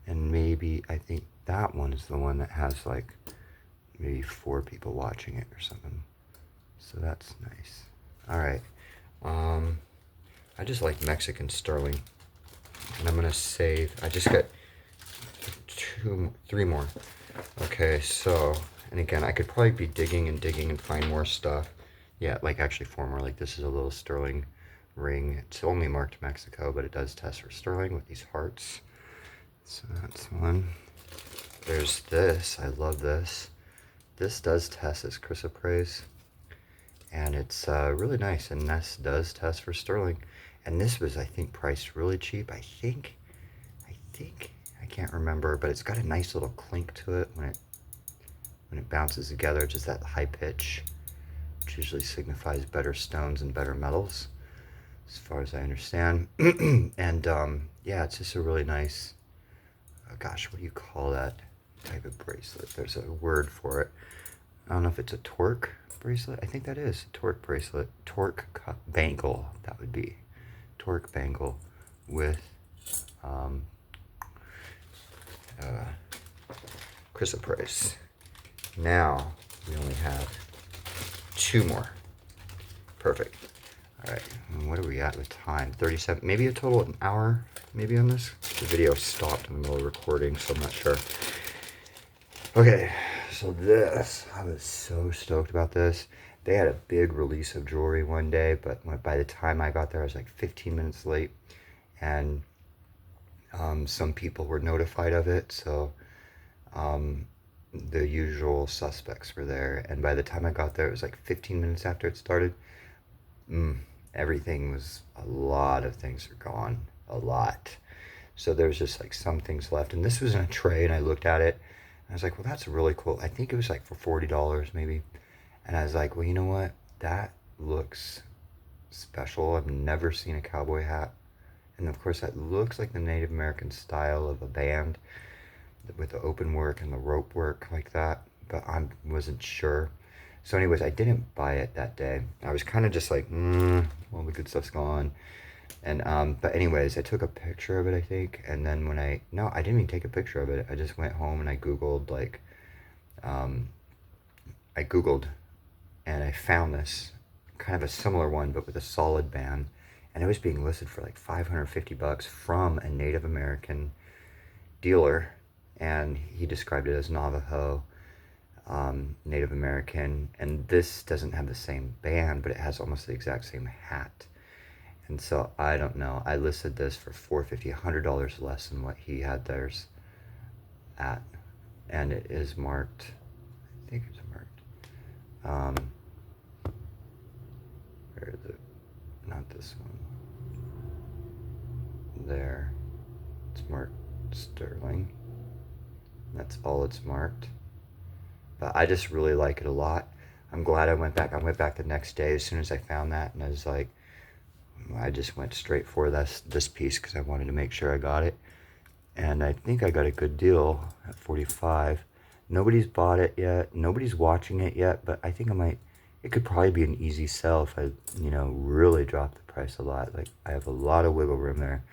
and maybe I think that one is the one that has like maybe 4 people watching it or something. So that's nice. All right. I just like Mexican sterling, and I'm gonna save. I just got 3 more. Okay, so, and again, I could probably be digging and find more stuff. Yeah, like actually 4 more. Like this is a little sterling ring. It's only marked Mexico, but it does test for sterling with these hearts. So that's one. There's this. I love this. This does test as chrysoprase, and it's really nice. And this does test for sterling. And this was, I think, priced really cheap. I think, I can't remember, but it's got a nice little clink to it when it bounces together, just that high pitch, which usually signifies better stones and better metals, as far as I understand. And yeah, it's just a really nice, gosh, what do you call that type of bracelet? There's a word for it. I don't know if it's a torque bracelet. I think that is a torque bracelet. Torque bangle, that would be. Torque bangle with chrysoprase. Now we only have 2 more. Perfect. All right, and what are we at with time? 37, maybe a total of an hour, maybe on this. The video stopped in the middle of recording, so I'm not sure. Okay, so this, I was so stoked about this. They had a big release of jewelry one day, but by the time I got there, I was like 15 minutes late, and some people were notified of it, so the usual suspects were there, and by the time I got there, it was like 15 minutes after it started. Everything was, a lot of things are gone, a lot. So there was just like some things left, and this was in a tray, and I looked at it, and I was like, well, that's really cool. I think it was like for $40 maybe, and I was like, well, you know what? That looks special. I've never seen a cowboy hat, and of course that looks like the Native American style of a band with the open work and the rope work like that, but I wasn't sure. So anyways, I didn't buy it that day. I was kind of just like, all the good stuff's gone. And but anyways, I took a picture of it, I think, and then when I didn't even take a picture of it. I just went home and I googled, like, and I found this kind of a similar one, but with a solid band, and it was being listed for like $550 from a Native American dealer, and he described it as Navajo, Native American, and this doesn't have the same band, but it has almost the exact same hat. And so I don't know. I listed this for $450, $100 less than what he had theirs at, and it is marked. I think it's marked. Where is it? Not this one. There. It's marked sterling. That's all it's marked. But I just really like it a lot. I'm glad I went back. I went back the next day as soon as I found that, and I was like, I just went straight for this piece because I wanted to make sure I got it. And I think I got a good deal at 45. Nobody's bought it yet. Nobody's watching it yet, but I think I might. It could probably be an easy sell if I, really drop the price a lot. Like, I have a lot of wiggle room there.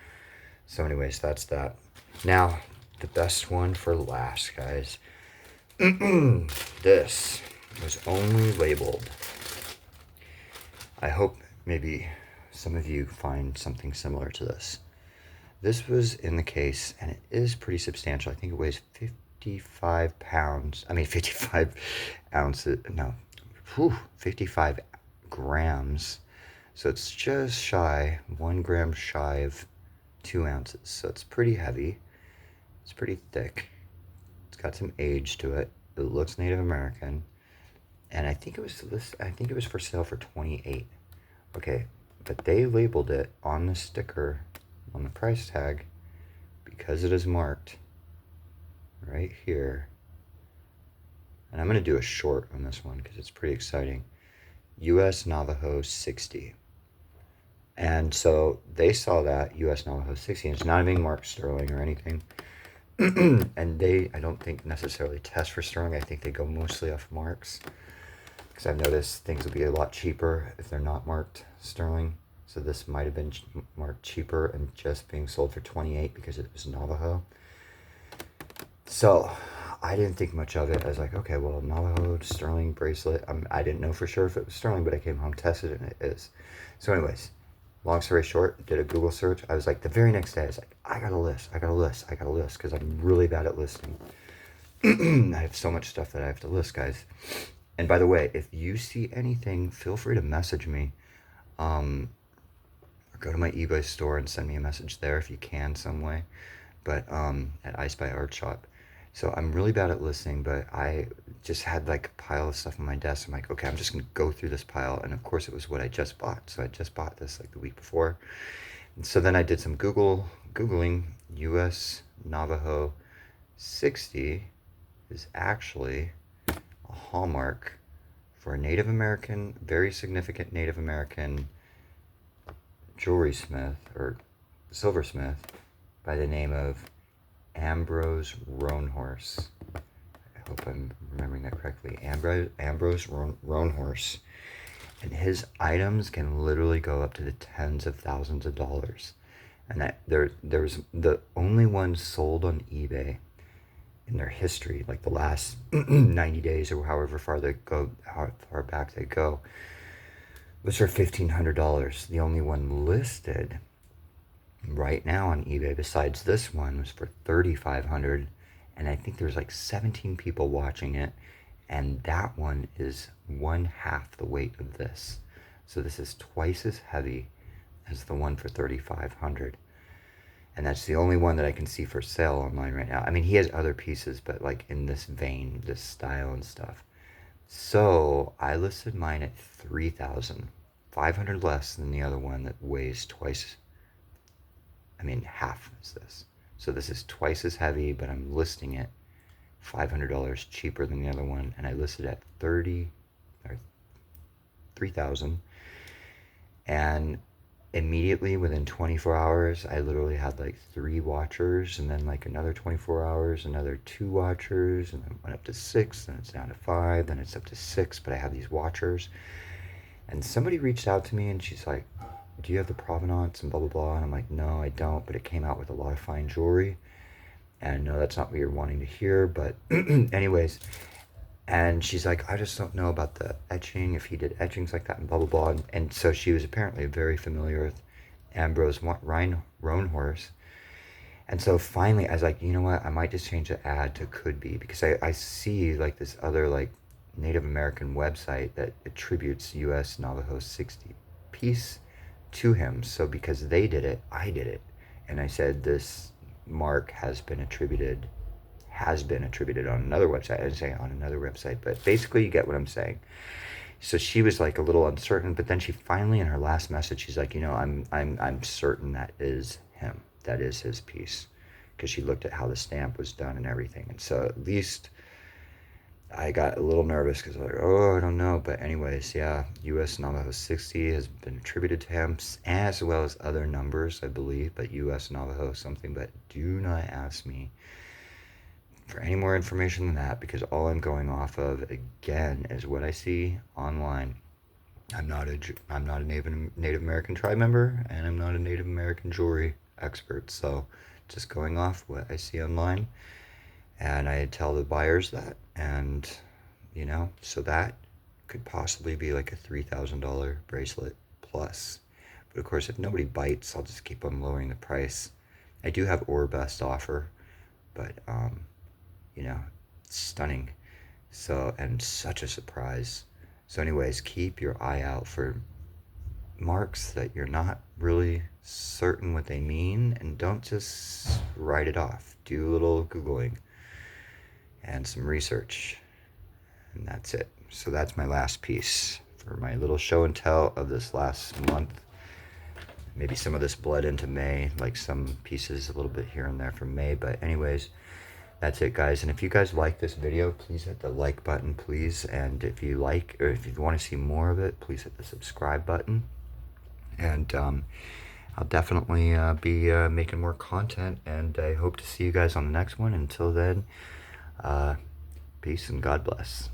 So anyways, that's that. Now, the best one for last, guys. This was only labeled. I hope maybe some of you find something similar to this. This was in the case, and it is pretty substantial. I think it weighs 55 pounds. 55 ounces. No, 55 grams. So it's just shy, 1 gram shy of 2 ounces. So it's pretty heavy. It's pretty thick. It's got some age to it. It looks Native American. And I think it was for sale for 28. Okay, but they labeled it on the sticker, on the price tag, because it is marked right here. And I'm going to do a short on this one because it's pretty exciting. US Navajo 60. And so they saw that US Navajo 60, and it's not even marked sterling or anything. And I don't think necessarily test for sterling. I think they go mostly off marks, because I've noticed things will be a lot cheaper if they're not marked sterling. So this might have been marked cheaper and just being sold for 28 because it was Navajo. So I didn't think much of it. I was like, okay, well, Navajo sterling bracelet. I didn't know for sure if it was sterling, but I came home, tested it, and it is. So anyways, long story short, did a Google search. I was like, the very next day, I was like, I got a list, because I'm really bad at listing. I have so much stuff that I have to list, guys. And by the way, if you see anything, feel free to message me. Or go to my eBay store and send me a message there if you can some way. But at Ice by Art Shop. So I'm really bad at listing, but I just had like a pile of stuff on my desk. I'm like, okay, I'm just gonna go through this pile. And of course it was what I just bought. So I just bought this like the week before. And so then I did some Googling. US Navajo 60 is actually a hallmark for a Native American, very significant Native American jewelry smith or silversmith by the name of Ambrose Roanhorse. I hope I'm remembering that correctly. Ambrose Roanhorse. And his items can literally go up to the tens of thousands of dollars. And that there's the only one sold on eBay in their history, like the last 90 days or however far they go, how far back they go, was for $1,500. The only one listed right now on eBay besides this one was for $3,500, and I think there's like 17 people watching it, and that one is 1/2 the weight of this. So this is twice as heavy as the one for $3,500. And that's the only one that I can see for sale online right now. I mean, he has other pieces, but like in this vein, this style and stuff. So I listed mine at 3,500 less than the other one that weighs twice. I mean, half is this. So this is twice as heavy, but I'm listing it $500 cheaper than the other one, and I listed at 3,000. And immediately within 24 hours, I literally had like 3 watchers, and then like another 24 hours, another 2 watchers, and then went up to 6, then it's down to 5, then it's up to 6, but I have these watchers. And somebody reached out to me and she's like, do you have the provenance and blah, blah, blah? And I'm like, no, I don't, but it came out with a lot of fine jewelry. And I know that's not what you're wanting to hear, but anyways. And she's like, I just don't know about the etching, if he did etchings like that and blah, blah, blah. And so she was apparently very familiar with Ambrose Roanhorse. And so finally, I was like, you know what? I might just change the ad to could be, because I see like this other like Native American website that attributes US Navajo 60 piece to him. So because they did it, I did it. And I said this mark has been attributed on another website. I didn't say on another website, but basically you get what I'm saying. So she was like a little uncertain, but then she finally, in her last message, she's like, you know, I'm certain that is him. That is his piece, because she looked at how the stamp was done and everything. And so at least I got a little nervous because I was like, oh, I don't know. But anyways, yeah, US Navajo 60 has been attributed to him, as well as other numbers, I believe, but US Navajo something. But do not ask me for any more information than that, because all I'm going off of, again, is what I see online. I'm not a Native American tribe member, and I'm not a Native American jewelry expert. So just going off what I see online. And I tell the buyers that, and you know, so that could possibly be like a $3,000 bracelet plus. But of course, if nobody bites, I'll just keep on lowering the price. I do have best offer, but you know, stunning. So, and such a surprise. So anyways, keep your eye out for marks that you're not really certain what they mean, and don't just write it off. Do a little Googling and some research, and that's it. So that's my last piece for my little show and tell of this last month. Maybe some of this bled into May, like some pieces a little bit here and there from May, but anyways, that's it, guys. And if you guys like this video, please hit the like button, please. And if you like, or if you want to see more of it, please hit the subscribe button. And I'll definitely be making more content, and I hope to see you guys on the next one. Until then, peace and God bless.